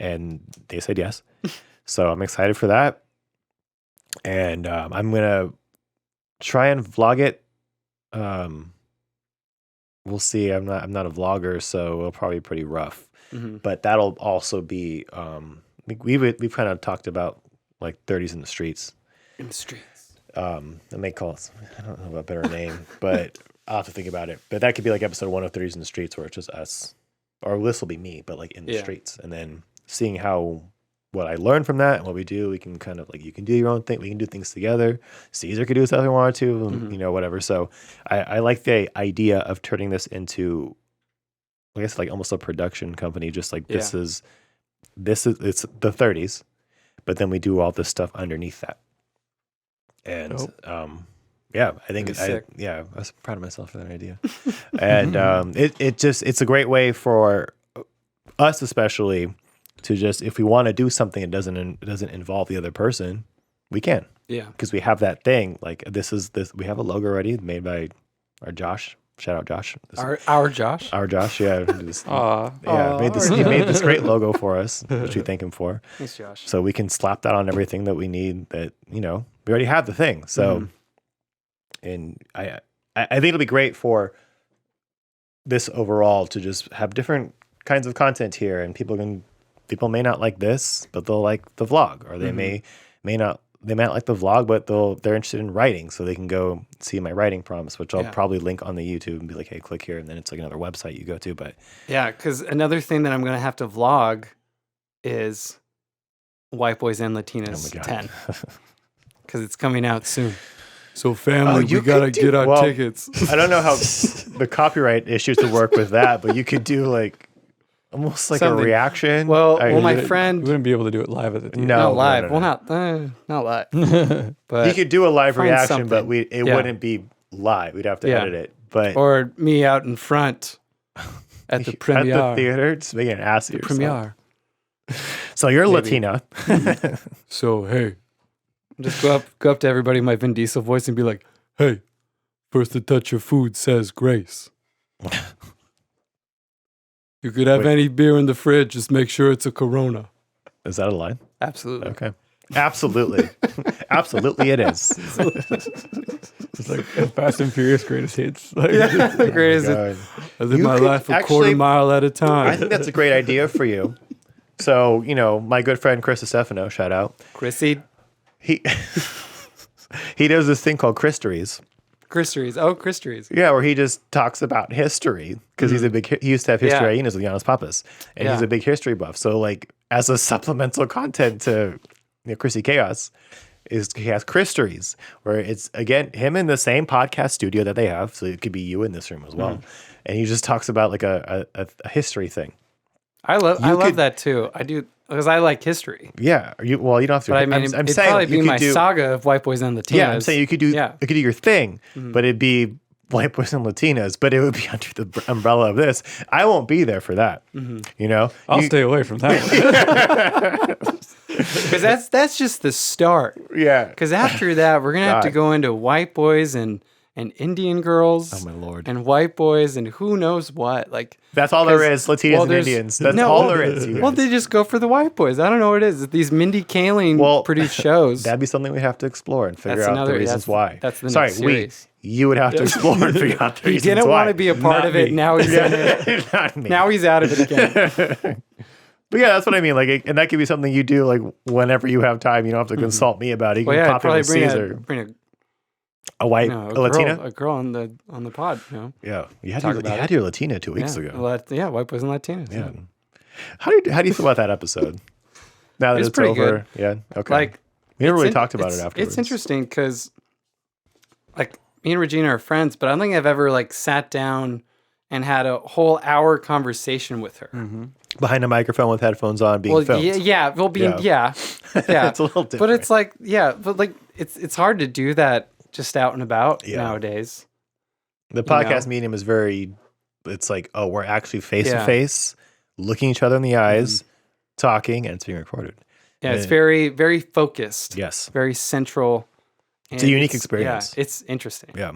And they said yes. So I'm excited for that. And I'm gonna try and vlog it. We'll see. I'm not a vlogger, so it'll probably be pretty rough. But that'll also be we've kind of talked about like 30s in the streets. In the streets. They may call it, I don't know a better name, but I'll have to think about it. But that could be like episode 1 of 30s in the streets, where it's just us, or this will be me, but like in the streets, and then seeing what I learned from that and what we do. We can kind of like, you can do your own thing. We can do things together. Caesar could do stuff he wanted to, you know, whatever. So I like the idea of turning this into, I guess, like almost a production company. Just like this is it's the 30s, but then we do all this stuff underneath that. And I think I was proud of myself for that idea. And it's a great way for us, especially, to just, if we want to do something that doesn't involve the other person, we can. Yeah. Because we have that thing. Like we have a logo already made by our Josh. Shout out Josh. Our Josh? Our Josh, yeah. He made this great logo for us, which we thank him for. Thanks, Josh. So we can slap that on everything that we need, that, you know, we already have the thing. So, and I think it'll be great for this overall to just have different kinds of content here, and people may not like this, but they'll like the vlog, or they may not like the vlog, but they're interested in writing, so they can go see my writing prompts, which I'll probably link on the YouTube and be like, hey, click here, and then it's like another website you go to. But yeah, because another thing that I'm going to have to vlog is White Boys and Latinas 10, because it's coming out soon. So family, we got to get our tickets. I don't know how the copyright issues to work with that, but you could do like almost like a reaction. Well, my friend, we wouldn't be able to do it live at the theater. No, live. No. Well, not live. But you could do a live reaction, but it wouldn't be live. We'd have to edit it. But or me out in front at the premiere at the theater, just making an ass of yourself. Premiere. So you're Latina. So hey, just go up to everybody in my Vin Diesel voice and be like, "Hey, first to touch your food says grace." You could have any beer in the fridge, just make sure it's a Corona. Is that a line? Absolutely. Okay. Absolutely. Absolutely it is. It's like Fast and Furious greatest hits. Like, the greatest hits. I live my life a quarter mile at a time. I think that's a great idea for you. So, you know, my good friend Chris Stefano, shout out. Chrissy. He does this thing called Christories. Christories. Oh, Christories. Yeah, where he just talks about history, because he used to have history with Janos Papas, and he's a big history buff. So like, as a supplemental content to Chrissy Chaos, he has Christories, where it's again him in the same podcast studio that they have. So it could be you in this room as well, and he just talks about like a history thing. I love that too. I do, because I like history. Yeah. You don't have to. But I mean, it'd saying probably be my saga of White Boys and Latinas. Yeah, I'm saying you could do your thing, but it'd be White Boys and Latinas, but it would be under the umbrella of this. I won't be there for that. You know, I'll stay away from that. Because that's just the start. Yeah. Because after that, we're gonna have to go into White Boys and Indian girls. Oh my Lord. And White Boys and who knows what. Like, that's all there is. Latinas and Indians. That's all there is. Well, they just go for the White Boys. I don't know what it is. These Mindy Kaling produced shows. That'd be something we have to explore and figure out the reasons why. That's the next series. You would have to explore and figure out the reasons why. He didn't want to be a part of it. Now he's in it. Not me. Now he's out of it again. But yeah, that's what I mean. Like, and that could be something you do like whenever you have time. You don't have to consult me about it. You can pop in with Caesar. Bring a Latina, a girl on the pod. You know? Yeah, you had your Latina 2 weeks ago. White Boys and Latinas. Yeah. How do you feel about that episode? Now that it's over, good. Yeah, okay. Like, we never really talked about it afterwards. It's interesting because, like, me and Regina are friends, but I don't think I've ever like sat down and had a whole hour conversation with her. Behind a microphone with headphones on, being filmed. Yeah. It's a little different. But it's like, it's hard to do that just out and about nowadays. The podcast medium is it's like, oh, we're actually face to face. looking each other in the eyes, talking, and it's being recorded. Yeah, it's very, very focused. Yes. Very central. It's a unique experience. Yeah, it's interesting. Yeah.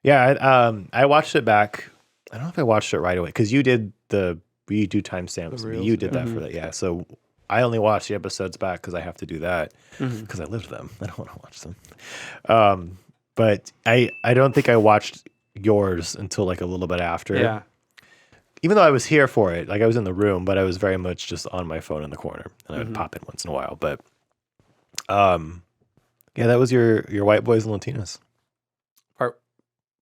Yeah. I watched it back. I don't know if I watched it right away because you do timestamps. reels, You did yeah. that for that. Yeah. So I only watched the episodes back because I have to do that because I lived them. I don't want to watch them. But I don't think I watched yours until like a little bit after. Yeah. Even though I was here for it, like I was in the room, but I was very much just on my phone in the corner, and I would pop in once in a while. But, yeah, that was your white boys and Latinas.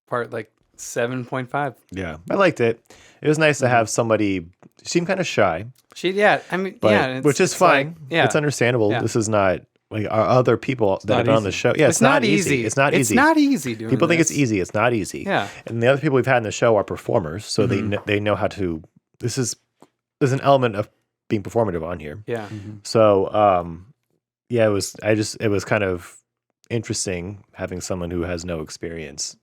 Part like 7.5. Yeah, I liked it. It was nice to have somebody. She seemed kind of shy, I mean, but, yeah. which is fine. Like, It's understandable. Yeah. This is not like our other people that have been on the show. Yeah, It's not easy. It's not easy. It's not easy doing People think this. it's easy. It's not easy. Yeah. And the other people we've had in the show are performers, so they know how to. There's an element of being performative on here. Yeah. So, yeah, it was kind of interesting having someone who has no experience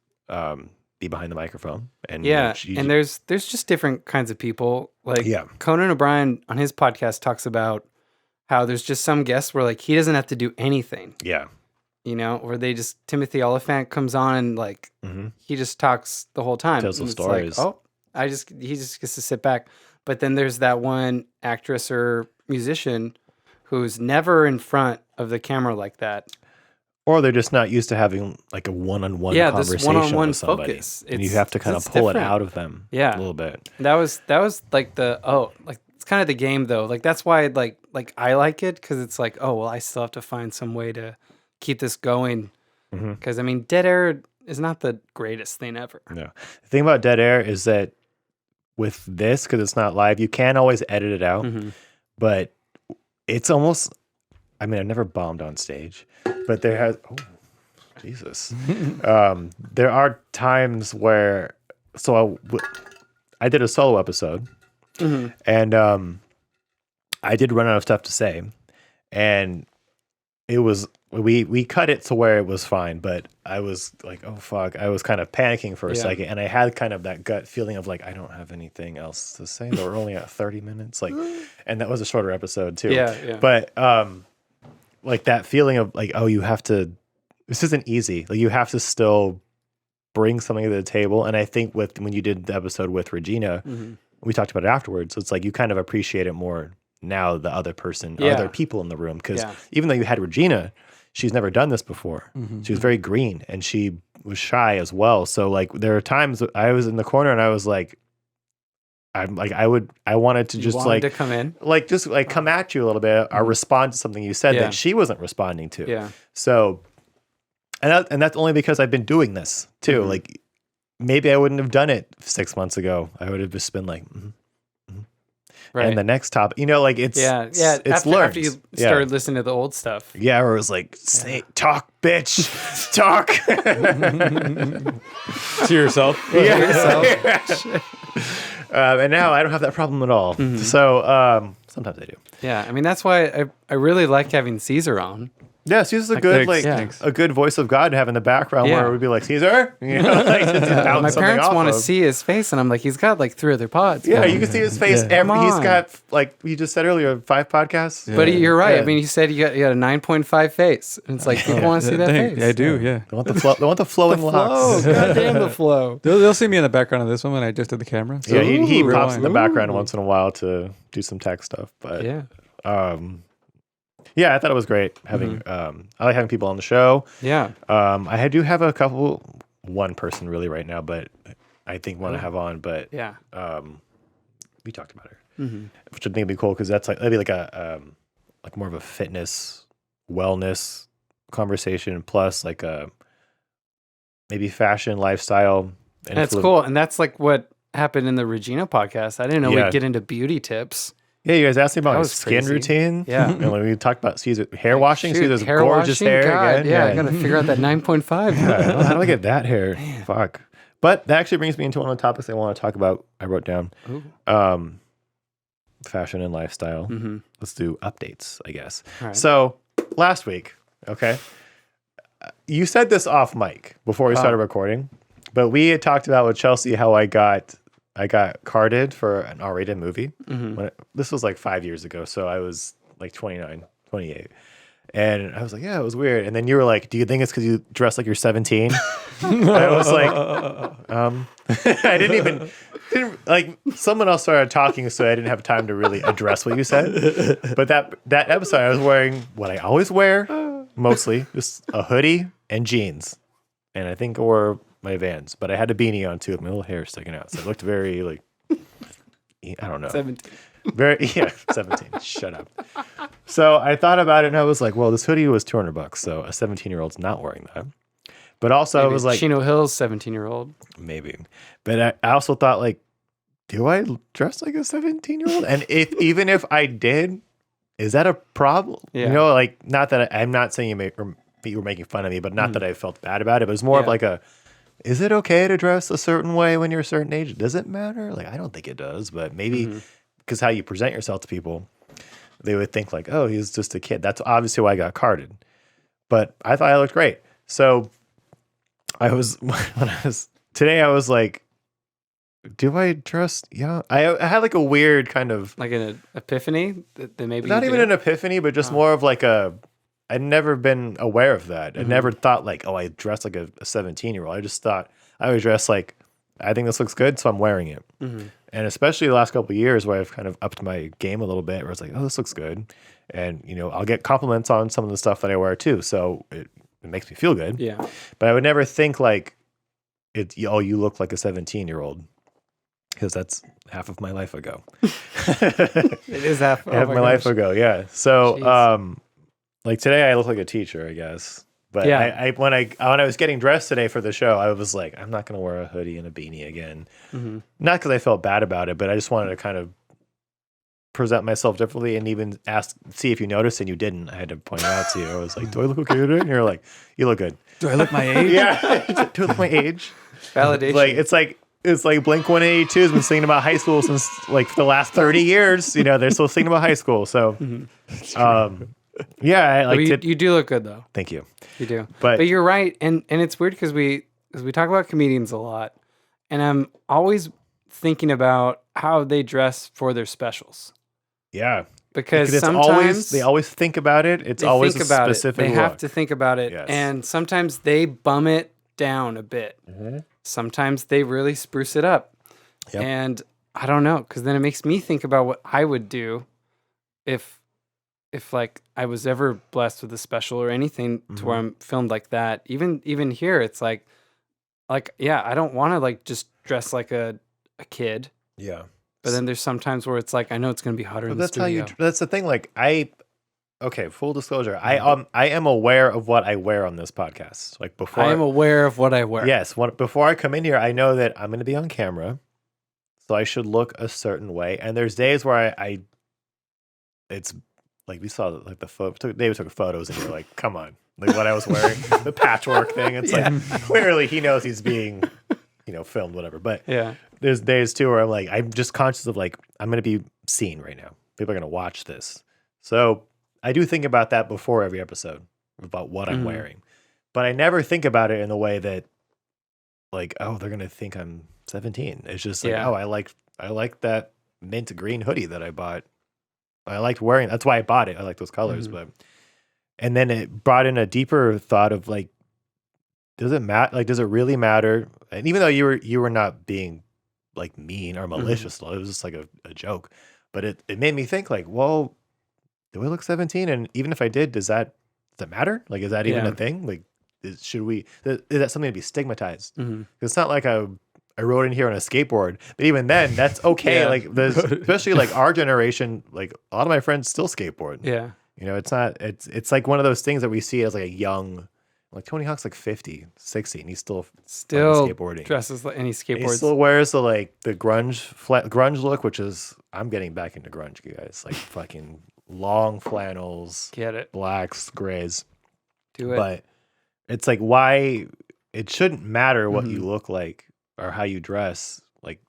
be behind the microphone. And Yeah. And there's just different kinds of people. Like Conan O'Brien on his podcast talks about how there's just some guests where like he doesn't have to do anything. Yeah. You know, where Timothy Oliphant comes on and like he just talks the whole time. Tells some And it's stories. Like, he just gets to sit back. But then there's that one actress or musician who's never in front of the camera like that. Or they're just not used to having like a one-on-one this conversation one-on-one with somebody. focus. And you have to kind of It's pull it different. out of them a little bit. That was like it's kind of the game though. Like that's why like I like it because it's like, oh well, I still have to find some way to keep this going. Because I mean, dead air is not the greatest thing ever. No. The thing about dead air is that with this, because it's not live, you can always edit it out. But it's almost, I mean, I've never bombed on stage, but there are times where, I did a solo episode and I did run out of stuff to say, and it was, we cut it to where it was fine, but I was like, oh fuck, I was kind of panicking for a second, and I had kind of that gut feeling of like, I don't have anything else to say. We're only at 30 minutes, like, and that was a shorter episode too. Yeah. But like that feeling of like, oh, you have to, this isn't easy. Like you have to still bring something to the table. And I think when you did the episode with Regina, we talked about it afterwards. So it's like you kind of appreciate it more now, the other person, other people in the room. Because even though you had Regina, she's never done this before. She was very green and she was shy as well. So like there are times I was in the corner and I was like, I wanted to just like to come in, like just like come at you a little bit or respond to something you said that she wasn't responding to. Yeah. So, and that's only because I've been doing this too. Like maybe I wouldn't have done it 6 months ago. I would have just been like, right. And the next topip, you know, like it's It's learned. after you started listening to the old stuff. Yeah, or it was like, say, talk, bitch, talk. To yourself. And now I don't have that problem at all. So sometimes I do. Yeah, I mean that's why I really like having Caesar on. Yeah, Caesar's a good a good voice of God to have in the background where it would be like, Caesar, you know, like just bounce My something parents off want to of. see his face, and I'm like, he's got like 3 other pods. Yeah, man. you can see his face. Come He's on. got, like you just said earlier, 5 podcasts. But you're right. Yeah. I mean, you said you got a 9.5 face, and it's like people want to see that face. I do, yeah. They want the flow. They want the flowing Oh, locks. goddamn the flow. They'll see me in the background of this one when I just did the camera. So Yeah, he pops in the rewind. background once in a while to do some tech stuff. But Yeah. Yeah, I thought it was great having. I like having people on the show. Yeah. I do have one person really right now, but I think want to have on. But Yeah. we talked about her, which I think would be cool because that'd be like a like more of a fitness, wellness conversation plus like a maybe fashion, lifestyle. And that's cool. And that's like what happened in the Regina podcast. I didn't know Yeah. we'd get into beauty tips. Yeah, you guys asked me about That his was skin crazy. routine. Yeah. And like we talked about Caesar hair washing. Shoot, Caesar's hair gorgeous washing? hair God, again. Yeah, I got to figure out that 9.5. How do I get that hair? Fuck. But that actually brings me into one of the topics I want to talk about. I wrote down fashion and lifestyle. Let's do updates, I guess. Right. So last week, okay, you said this off mic before we started recording, but we had talked about with Chelsea how I got I got carded for an R-rated movie. This was like 5 years ago, so I was like 29, 28. And I was like, yeah, it was weird. And then you were like, do you think it's because you dress like you're 17? And I was like, I didn't like, someone else started talking, so I didn't have time to really address what you said. But that episode, I was wearing what I always wear, mostly, just a hoodie and jeans. And I think I wore my Vans, but I had a beanie on too, with my little hair sticking out. So it looked very like, I don't know. 17. Very, 17. Shut up. So I thought about it and I was like, well, this hoodie was $200. So a 17-year-old's not wearing that. But also I was like, Chino Hill's 17-year-old. maybe. But I also thought like, do I dress like a 17-year-old? And even if I did, is that a problem? Yeah. You know, like, not that I'm not saying you were making fun of me, but not that I felt bad about it. But it's more of like is it okay to dress a certain way when you're a certain age? Does it matter? Like, I don't think it does, but maybe because how you present yourself to people, they would think like, oh, he's just a kid. That's obviously why I got carded. But I thought I looked great. So today I was like, do I dress young? I had like a weird kind of like an epiphany that maybe not even an epiphany, but just more of like I'd never been aware of that. I never thought like, oh, I dress like a 17-year-old. I just thought I would dress like, I think this looks good, so I'm wearing it. And especially the last couple of years where I've kind of upped my game a little bit, where it's like, oh, this looks good. And, you know, I'll get compliments on some of the stuff that I wear too. So it makes me feel good. Yeah. But I would never think like, you look like a 17-year-old. Because that's half of my life ago. It is half of my life ago, yeah. So, like today, I look like a teacher, I guess. But yeah. when I was getting dressed today for the show, I was like, I'm not going to wear a hoodie and a beanie again. Not because I felt bad about it, but I just wanted to kind of present myself differently and even see if you noticed, and you didn't. I had to point it out to you. I was like, do I look okay today? And you're like, you look good. Do I look my age? Yeah. Do I look my age? Validation. It's like Blink 182 has been singing about high school since like for the last 30 years. You know, they're still singing about high school. So, yeah, I like you do look good though. Thank you. You do. But you're right. And it's weird because we talk about comedians a lot, and I'm always thinking about how they dress for their specials. Yeah. Because it's sometimes they always think about it. It's always a specific They have to think about it. Yes. And sometimes they bum it down a bit. Sometimes they really spruce it up. Yep. And I don't know, because then it makes me think about what I would do if like I was ever blessed with a special or anything to where I'm filmed like that. Even here, it's like yeah, I don't want to like just dress like a kid. Yeah. But then there's sometimes where it's like I know it's gonna be hotter in the studio. That's the thing. Like okay, full disclosure. I am aware of what I wear on this podcast. Like before, I am aware of what I wear. Yes, before I come in here, I know that I'm going to be on camera, so I should look a certain way. And there's days where it's like we saw like the photo. David took photos, and you're like, come on, like what I was wearing, the patchwork thing. It's like clearly he knows he's being, filmed, whatever. But yeah, there's days too where I'm just conscious of like I'm going to be seen right now. People are going to watch this, so. I do think about that before every episode about what I'm wearing, but I never think about it in the way that like, oh, they're going to think I'm 17. It's just like, oh, I like that mint green hoodie that I bought. I liked wearing. That's why I bought it. I like those colors, and then it brought in a deeper thought of like, does it matter? Like, does it really matter? And even though you were not being like mean or malicious, it was just like a joke, but it made me think like, well, do we look 17? And even if I did, does that matter? Like, is that even a thing? Like, is that something to be stigmatized? Because it's not like I rode in here on a skateboard, but even then, that's okay. Like, especially like our generation, like a lot of my friends still skateboard. Yeah. It's like one of those things that we see as like a young, like Tony Hawk's like 50, 60, and he's still skateboarding. Dresses like any skateboards. He still wears the grunge look, which is, I'm getting back into grunge, you guys. Like fucking long flannels, get it, blacks, grays. Do it. But it's like, why it shouldn't matter what you look like or how you dress. Like,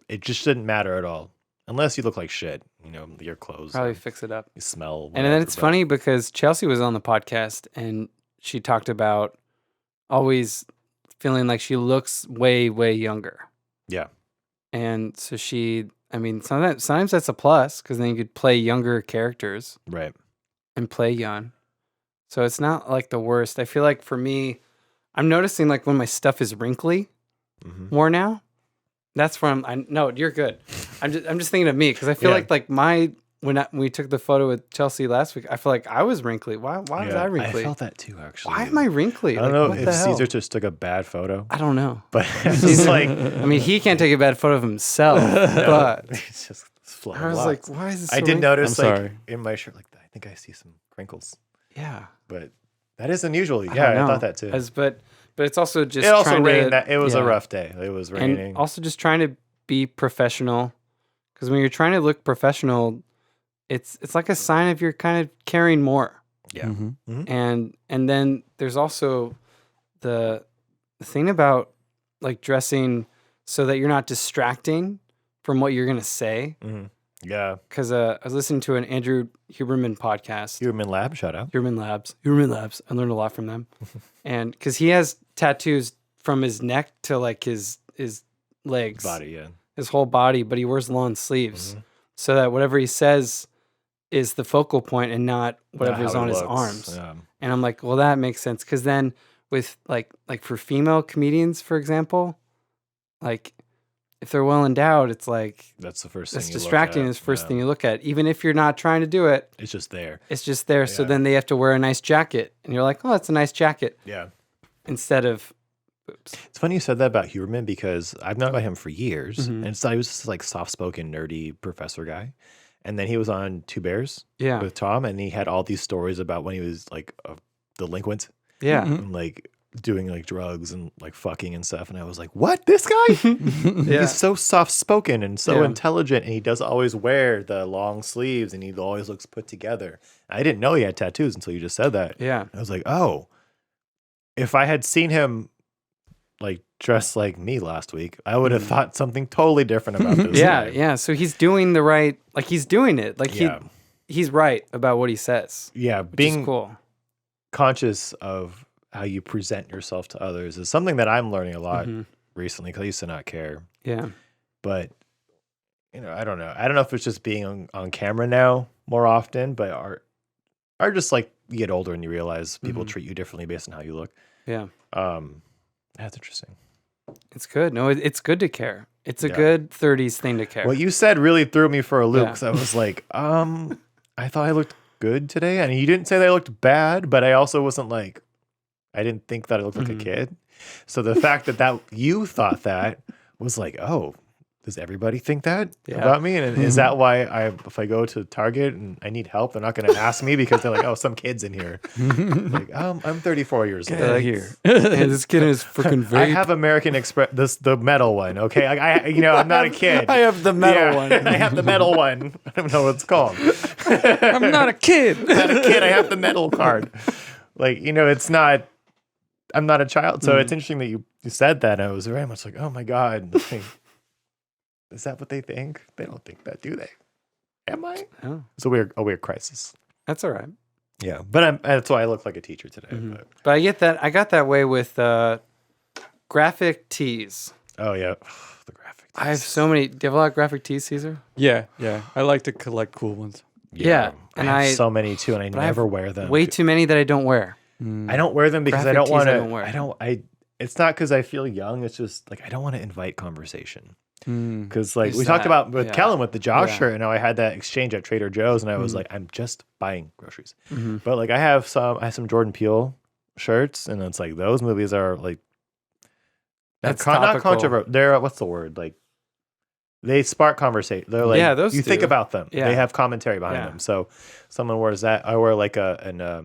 it just shouldn't matter at all, unless you look like shit. Your clothes probably fix it up. You smell. And then it's funny because Chelsea was on the podcast and she talked about always feeling like she looks way, way younger. Yeah. And so sometimes that's a plus because then you could play younger characters Right. and play young. So it's not like the worst. I feel like for me, I'm noticing like when my stuff is wrinkly more now. That's from no, you're good. I'm just thinking of me because I feel like when we took the photo with Chelsea last week, I feel like I was wrinkly. Why was I wrinkly? I felt that too, actually. Why am I wrinkly? I don't know what if the hell? Caesar just took a bad photo, I don't know. but it's like, I mean, he can't take a bad photo of himself, but it's just flowing I was locks. like, why is this? I so did wrinkly? notice, I'm like, sorry. in my shirt, like, I think I see some crinkles, Yeah, but that is unusual. I Yeah, don't I know. thought that too. But it's also just It also trying rained. to, It was a yeah. rough day. It was raining. And also just trying to be professional, because when you're trying to look professional, it's like a sign of you're kind of caring more. Yeah. Mm-hmm. And then there's also the thing about like dressing so that you're not distracting from what you're gonna say. Yeah. Because I was listening to an Andrew Huberman podcast. Human Lab, shout out. Huberman Labs. I learned a lot from them. And because he has tattoos from his neck to like his legs, Body, yeah. his whole body, but he wears long sleeves so that whatever he says is the focal point and not whatever's How it on his looks. arms. Yeah. And I'm like, well, that makes sense. Because then with like for female comedians, for example, like if they're well endowed, it's like That's the first thing that's you distracting. look at. Is the first thing you look at. Even if you're not trying to do it, It's just there. it's just there. So Yeah. then they have to wear a nice jacket. And you're like, oh, that's a nice jacket. Yeah. Instead of, oops. It's funny you said that about Huberman because I've known about him for years. Mhm. And so he was just like soft-spoken, nerdy professor guy. And then he was on Two Bears Yeah. with Tom, and he had all these stories about when he was like a delinquent Yeah. and like doing like drugs and like fucking and stuff. And I was like, what? This guy? Yeah. He's so soft-spoken and so Yeah. intelligent, and he does always wear the long sleeves, and he always looks put together. I didn't know he had tattoos until you just said that. Yeah. I was like, oh, if I had seen him like dressed like me last week, I would have thought something totally different about this. Yeah. guy. Yeah. So he's doing the right, like he's doing it. Like Yeah. he's right about what he says. Yeah, Which being is cool. conscious of how you present yourself to others is something that I'm learning a lot Mhm. recently because I used to not care. Yeah. But I don't know. I don't know if it's just being on camera now more often, but are just like you get older and you realize people Mhm. treat you differently based on how you look. Yeah. That's interesting. It's good. No, it's good to care. It's a Yeah. good 30s thing to care. What you said really threw me for a loop Yeah. because I was like, I thought I looked good today, and you didn't say that I looked bad, but I also wasn't like, I didn't think that I looked like a Mhm. kid. So the fact that you thought that was like, oh, does everybody think that Yeah. about me? And is that why if I go to Target and I need help, they're not going to ask me because they're like, oh, some kid's in here. Like, I'm 34 years old. Get out of here. Hey, this kid is freaking I vape. have American Express, the metal one. Okay, I'm not a kid. I have the metal Yeah, one. I have the metal one. I don't know what it's called. I'm not a kid. Not a kid. I have the metal card. Like, it's not. I'm not a child. So it's interesting that you said that. I was very much like, oh my god. Like, is that what they think? They don't think that, do they? Am I? Oh, It's a weird crisis. that's all right. Yeah, but that's why I look like a teacher today. But, But I get that. I got that way with graphic tees. oh yeah, the graphic. I have so many. Do you have a lot of graphic tees, Caesar? Yeah. I like to collect cool ones. Yeah, I and have so many too, and I but I have never wear them. Way too many that I don't wear. I don't wear them because I Graphic don't tees want I to. don't wear. I don't. It's not because I feel young. It's just like I don't want to invite conversation. Mm. Because like Is we talked that- about with yeah. Kellen with the Josh Yeah. shirt, and now I had that exchange at Trader Joe's, and I was Mhm. like, I'm just buying groceries. Mhm. But like I have some Jordan Peele shirts, and it's like those movies are like That's not topical. controversial. They're what's the word like. They spark conversation. They're like, Yeah, those you think do. about them. Yeah. They have commentary behind Yeah. them. So someone wears that. I wear like a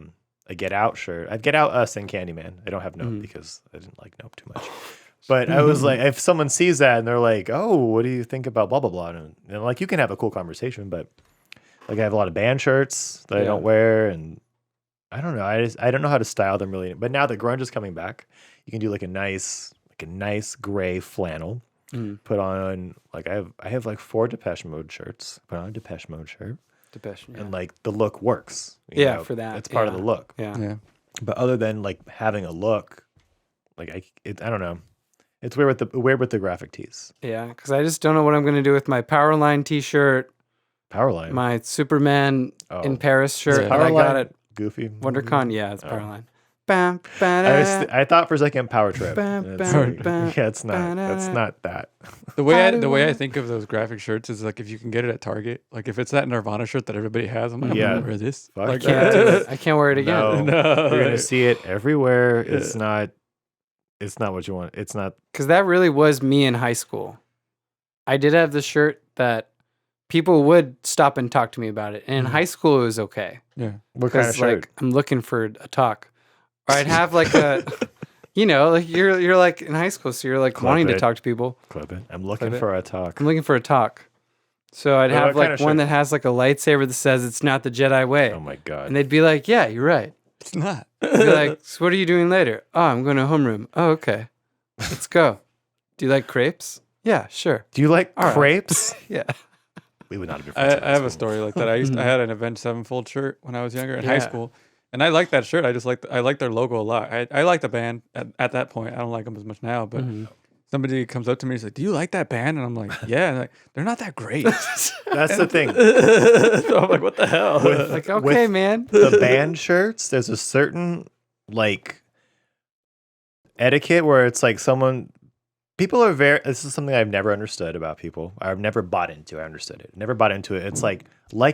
Get Out shirt. I'd Get Out Us and Candyman. I don't have Nope Mhm. because I didn't like Nope too much. But I was like, if someone sees that and they're like, oh, what do you think about blah, blah, blah? And like, you can have a cool conversation, but like I have a lot of band shirts that I Yeah. don't wear. And I don't know. I don't know how to style them really. But now that grunge is coming back, you can do like a nice gray flannel. Mm. Put on like I have like 4 Depeche Mode shirts. Put on a Depeche Mode shirt, Depeche, yeah. and like the look works. you Yeah, know? for that, It's part of yeah. the look. Yeah. Yeah. But other than like having a look, like I don't know. It's weird with the graphic tees. Yeah, because I just don't know what I'm gonna do with my Powerline T-shirt, Powerline. my Superman in Paris shirt that I Powerline got at Goofy. WonderCon. Yeah, it's Powerline. Bam, I thought for a second Power Trip. Bam, And bam, it's bam, yeah, it's not. That's not that. The way I think of those graphic shirts is like if you can get it at Target, like if it's that Nirvana shirt that everybody has, I'm like, I'm gonna wear this. Fuck Like, Can't do it. I can't wear it again. No, you're gonna see it everywhere. It's not. It's not what you want. It's not. Because that really was me in high school. I did have the shirt that people would stop and talk to me about it. And in high school, it was okay. Yeah. What kind of shirt? Like, I'm looking for a talk. Or I'd have like a, like you're like in high school, so you're like wanting to talk to people. Clip it. I'm looking for a talk. I'm looking for a talk. So I'd have what kind like of one shirt? that has like a lightsaber that says it's not the Jedi way. Oh my god. And they'd be like, yeah, you're right. It's not. I'd be like, so what are you doing later? Oh, I'm going to homeroom. Oh, okay. Let's go. Do you like crepes? Yeah, sure. Do you like right. crepes? Yeah. We would not have been friends. I have a story like that. I had an Avenged Sevenfold shirt when I was younger in high Yeah. school, and I like that shirt. I like their logo a lot. I like the band at that point. I don't like them as much now, but somebody comes up to me and says, "Do you like that band?" And I'm like, "Yeah." And like, they're not that great. That's the thing. So I'm like, "What the hell?" Like, okay, man. The band shirts, there's a certain like etiquette where it's like people are this is something I've never understood about people. I've never bought into. I understood it. Never bought into it. It's like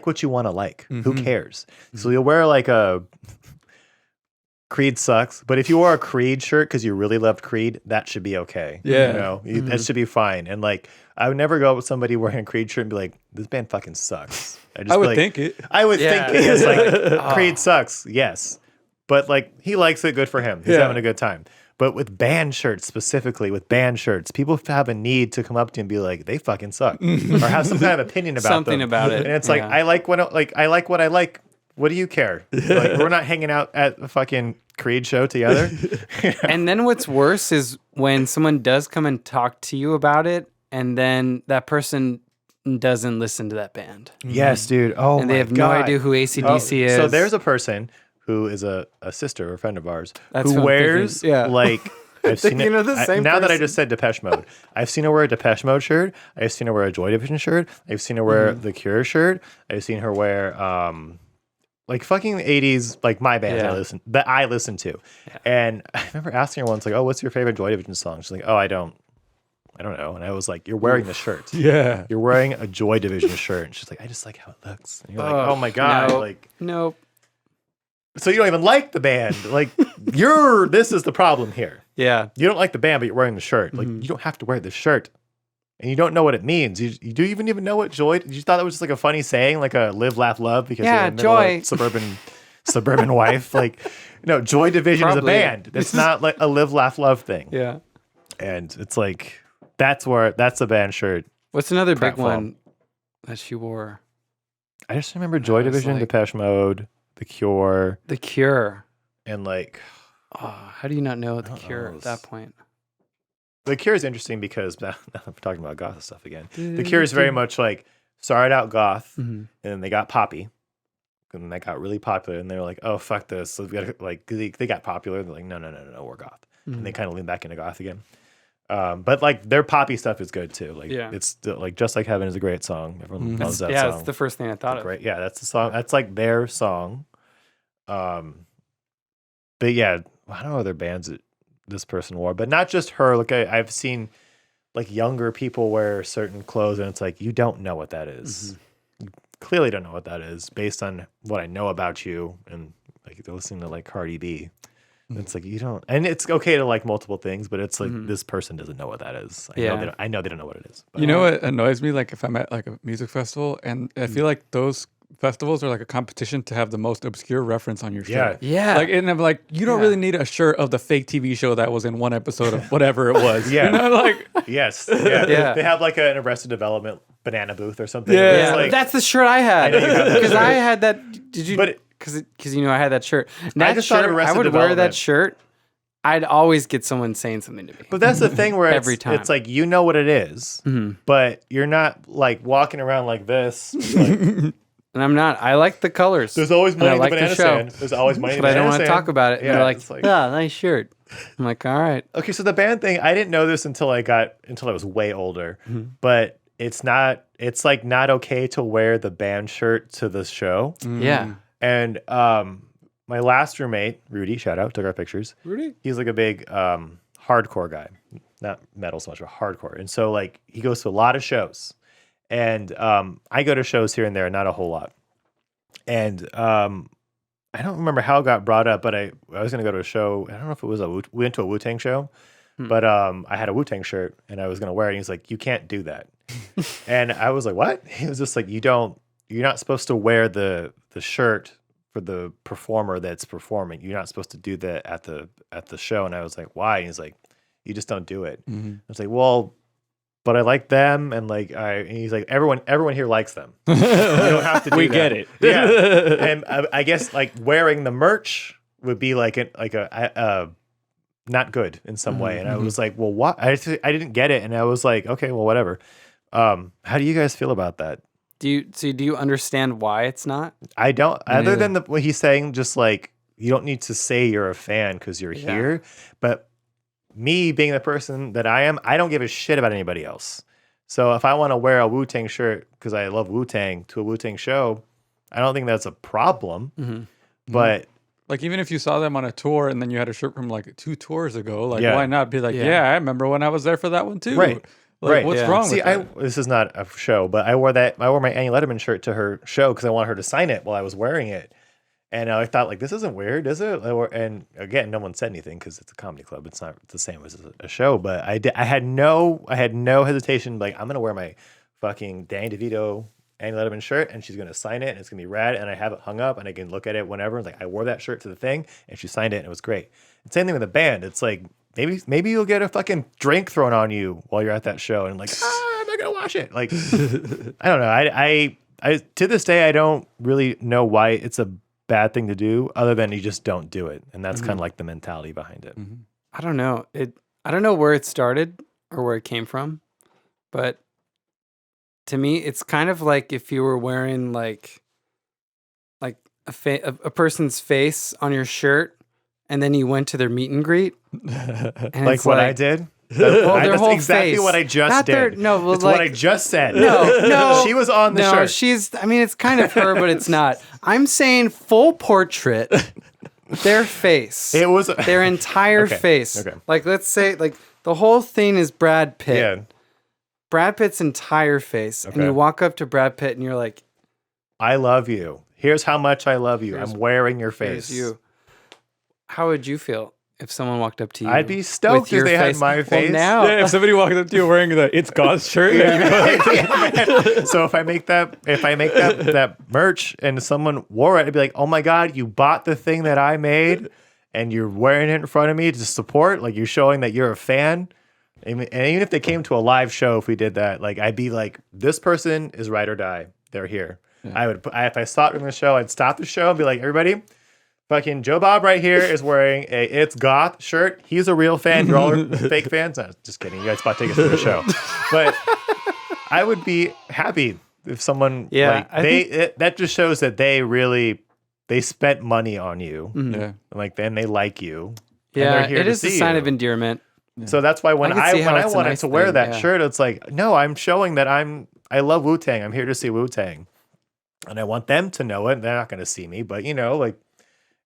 what you want to like. Who cares? So you'll wear like a Creed sucks, but if you wore a Creed shirt because you really loved Creed, that should be okay. Yeah. That should be fine. And like, I would never go up with somebody wearing a Creed shirt and be like, "This band fucking sucks." I would think it. I would think it. It's like Creed sucks, yes, but like he likes it. Good for him. He's having a good time. But with band shirts, specifically with band shirts, people have a need to come up to you and be like, "They fucking suck," or have some kind of opinion about Something them. about it. And it's like, I like what I like. What do you care? Like, we're not hanging out at a fucking Creed show together. And then what's worse is when someone does come and talk to you about it, and then that person doesn't listen to that band. Yes, dude. Oh, And they have no idea who AC/DC is. So there's a person who is a sister or a friend of ours That's who what I'm wears thinking. Yeah. like I've seen Thinking it, of the same now that I person. just said Depeche Mode. I've seen her wear a Depeche Mode shirt. I've seen her wear a Joy Division shirt. I've seen her wear the Cure shirt. I've seen her wear like fucking 80s, like my bands that I listen to. Yeah. And I remember asking her once, like, "Oh, what's your favorite Joy Division song?" She's like, "Oh, I don't know." And I was like, "You're wearing the shirt. Yeah. You're wearing a Joy Division shirt." And she's like, "I just like how it looks." And you're like, "Oh my God." No, like, nope. so you don't even like the band. Like, this is the problem here. Yeah. You don't like the band, but you're wearing the shirt. Like, you don't have to wear this shirt. And you don't know what it means. You do you even know what joy? You thought it was just like a funny saying, like a live, laugh, love, because you're in the middle joy. Of suburban wife. Like, no, Joy Division is a band. It's not like a live, laugh, love thing. Yeah. And it's like, that's a band shirt. What's another big Pratfall. one that she wore? I just remember Joy was Division, like- Depeche Mode, The Cure, The Cure. and like, Oh, how do you not know The don't Cure know. at that point? The Cure is interesting because now I'm talking about goth stuff again. The Cure is very much like started out goth, and then they got poppy, and then they got really popular, and they were like, "Oh fuck this!" So we got like they got popular. They're like, "No, we're goth," and they kind of lean back into goth again. But like their poppy stuff is good too. Like it's still, like Just Like Heaven is a great song. Everyone loves that song. That's the first thing I thought of. Great, yeah, that's the song. That's like their song. But yeah, I don't know other bands that this person wore, but not just her. Like I've seen like younger people wear certain clothes, and it's like you don't know what that is. You clearly don't know what that is based on what I know about you, and like they're listening to like Cardi B. It's like you don't, and it's okay to like multiple things, but it's like this person doesn't know what that is. I know they don't know what it is. But You know what annoys me? Like if I'm at like a music festival, and I feel like those festivals are like a competition to have the most obscure reference on your shirt. Yeah. Like, and I'm like, you don't really need a shirt of the fake TV show that was in one episode of whatever it was. Yeah. You know, like, Yes, yeah. Yeah. They have like an Arrested Development banana booth or something. Yeah. It's Yeah, like, that's the shirt I had. know you have that Because shirt. I had that. Did you? But Because you know I had that shirt. That just thought shirt, I Arrested would wear that Development- shirt. I'd always get someone saying something to me. But that's the thing where Every time. it's like you know what it is, but you're not like walking around like this. Like, And I'm not. I like the colors. there's always And I money in like the banana the show. stand. There's always money in But the I don't banana want to stand. talk about it. And Yeah, they're like, it's like, nice shirt. I'm like, all right. Okay, so the band thing, I didn't know this until I was way older. Mm-hmm. But it's like not okay to wear the band shirt to the show. Yeah. And my last roommate, Rudy, shout out, took our pictures. Rudy? He's like a big hardcore guy. Not metal so much, but hardcore. And so like he goes to a lot of shows. And I go to shows here and there, not a whole lot. And I don't remember how it got brought up, but I was going to go to a show. I don't know if it was we went to a Wu-Tang show, but I had a Wu-Tang shirt and I was going to wear it. And he's like, you can't do that. And I was like, what? He was just like, you're not supposed to wear the shirt for the performer that's performing. You're not supposed to do that at the show. And I was like, why? And he's like, you just don't do it. I was like, well, but I like them, and and he's like, everyone here likes them. You don't have to do We that. get it. Yeah. And I guess like wearing the merch would be like a not good in some way. And I was like, well, what? I didn't get it, and I was like, okay, well, whatever. How do you guys feel about that? Do you understand why it's not? I don't. Me Other neither. than what he's saying, just like you don't need to say you're a fan because you're here, but. Me being the person that I am, I don't give a shit about anybody else. So if I want to wear a Wu-Tang shirt because I love Wu-Tang to a Wu-Tang show, I don't think that's a problem. But Like, even if you saw them on a tour and then you had a shirt from like 2 tours ago, like, Yeah. why not be like, Yeah. I remember when I was there for that one too. Right. Like, Right. what's Yeah. wrong see, with that? this is not a show, but I wore my Annie Letterman shirt to her show because I wanted her to sign it while I was wearing it. And I thought, like, this isn't weird, is it? And again, no one said anything because it's a comedy club. It's not the same as a show. But I had no hesitation. Like, I'm gonna wear my fucking Danny DeVito Annie Letterman shirt, and she's gonna sign it, and it's gonna be rad. And I have it hung up, and I can look at it whenever. Like, I wore that shirt to the thing, and she signed it, and it was great. And same thing with the band. It's like maybe you'll get a fucking drink thrown on you while you're at that show, and like, I'm not gonna wash it. Like, I don't know. I to this day I don't really know why it's a bad thing to do other than you just don't do it, and that's kind of like the mentality behind it. I don't know. I don't know where it started or where it came from, but to me, it's kind of like if you were wearing like a person's face on your shirt, and then you went to their meet and greet, and Like it's what I did. Well, their That's whole exactly face. what I just Not their- did. no, well, it's what I like- just said. No, she was on the no, shirt. I mean, it's kind of her, but it's not. I'm saying full portrait, their face. It was their entire Okay, face. okay. Like, let's say, like, the whole thing is Brad Pitt. yeah. Brad Pitt's entire face. And Okay. you walk up to Brad Pitt and you're like, I love you. Here's how much I love you. Here's- I'm wearing your here's face. you. How would you feel if someone walked up to you? I'd be stoked with if your they had face? my Well, face. now, Yeah, if somebody walked up to you wearing the It's God's shirt, So if I make that merch and someone wore it, I'd be like, oh my God, you bought the thing that I made and you're wearing it in front of me to support. Like, you're showing that you're a fan. And even if they came to a live show, if we did that, like, I'd be like, this person is ride or die. They're here. If I saw it in the show, I'd stop the show and be like, everybody, fucking Joe Bob right here is wearing a It's Goth shirt. He's a real fan. You're all fake fans. No, just kidding. You guys bought tickets to the show. But I would be happy if someone, Yeah, that just shows that they spent money on you. yeah. Like, then they like you. and yeah, they're here it to is a see sign you. of endearment. So that's why when I can I see how it's a wanted nice to wear thing, that yeah. shirt, it's like, no, I'm showing that I love Wu-Tang. I'm here to see Wu-Tang. And I want them to know it. They're not going to see me, but like,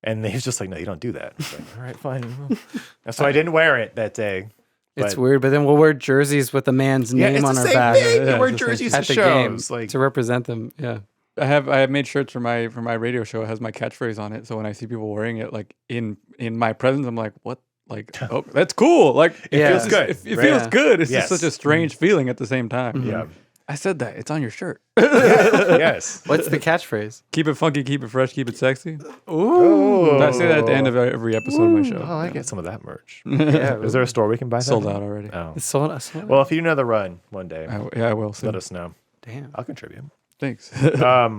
and he's just like, no, you don't do that. It's like, all right, fine. And so I didn't wear it that day. It's But- weird, but then we'll wear jerseys with a man's Yeah, name it's on the our same back thing. Yeah, You wear it's the same- jerseys at to the game shows. Like, to represent them. Yeah. I have made shirts for my radio show. It has my catchphrase on it. So when I see people wearing it, like in my presence, I'm like, what? Like, oh, that's cool. Like, it Yeah. feels good. It right? feels good. It's Yes. just such a strange feeling at the same time. Yeah. I said that. It's on your shirt. Yes. What's the catchphrase? Keep it funky, keep it fresh, keep it sexy. Oh. I say that at the end of every episode of my show. Oh, I get some of that merch. Yeah, Is there a store we can buy that? Sold at? out already. Oh. it's sold out. Well, if you know the run one day, I will soon. let us know. Damn. I'll contribute. Thanks. Are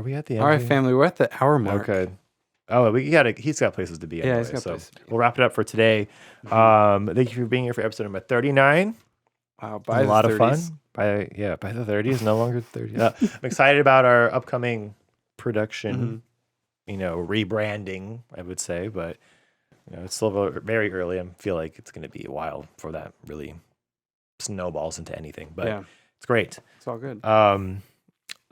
we at the end? All right, here? family, we're at the hour mark. Okay. Oh, he's got places to be. Yeah, Anyway, he's got so places to be. we'll wrap it up for today. Thank you for being here for episode number 39. Wow, A by lot the of fun. 30s. By the 30s, no longer 30. I'm excited about our upcoming production. Mm-hmm. Rebranding, I would say, but It's still very early. I feel like it's going to be a while before that really snowballs into anything. But it's great. It's all good.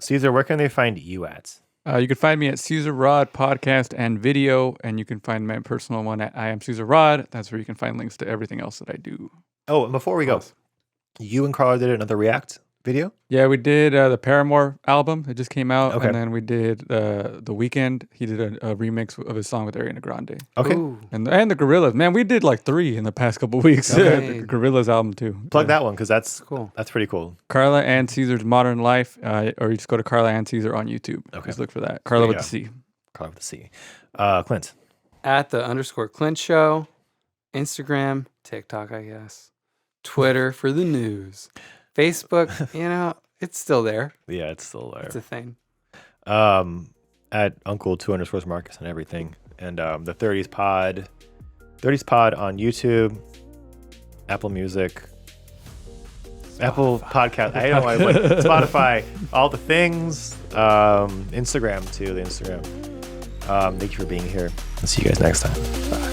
Caesar, where can they find you at? You can find me at Caesar Rod Podcast and Video, and you can find my personal one at I Am Caesar Rod. That's where you can find links to everything else that I do. Oh, and before we go, you and Carla did another React video? Yeah, we did the Paramore album. It just came out. Okay. And then we did The Weeknd. He did a remix of his song with Ariana Grande. Okay. Ooh. And the Gorillaz. Man, we did like 3 in the past couple of weeks. Okay. The Gorillaz album too. Plug that one because that's cool. That's pretty cool. Carla and Caesar's Modern Life, or you just go to Carla and Caesar on YouTube. Okay. Just look for that. Carla with the C. Carla with the C. Clint. At the _Clint Show, Instagram, TikTok, I guess, Twitter for the news, Facebook, it's still there. Yeah, it's still there. It's a thing. At Uncle 2_ Marcus and everything. And the 30s Pod on YouTube, Apple Music, Apple Podcast. I don't know, Spotify, all the things. Instagram too, the Instagram. Thank you for being here. I'll see you guys next time. Bye.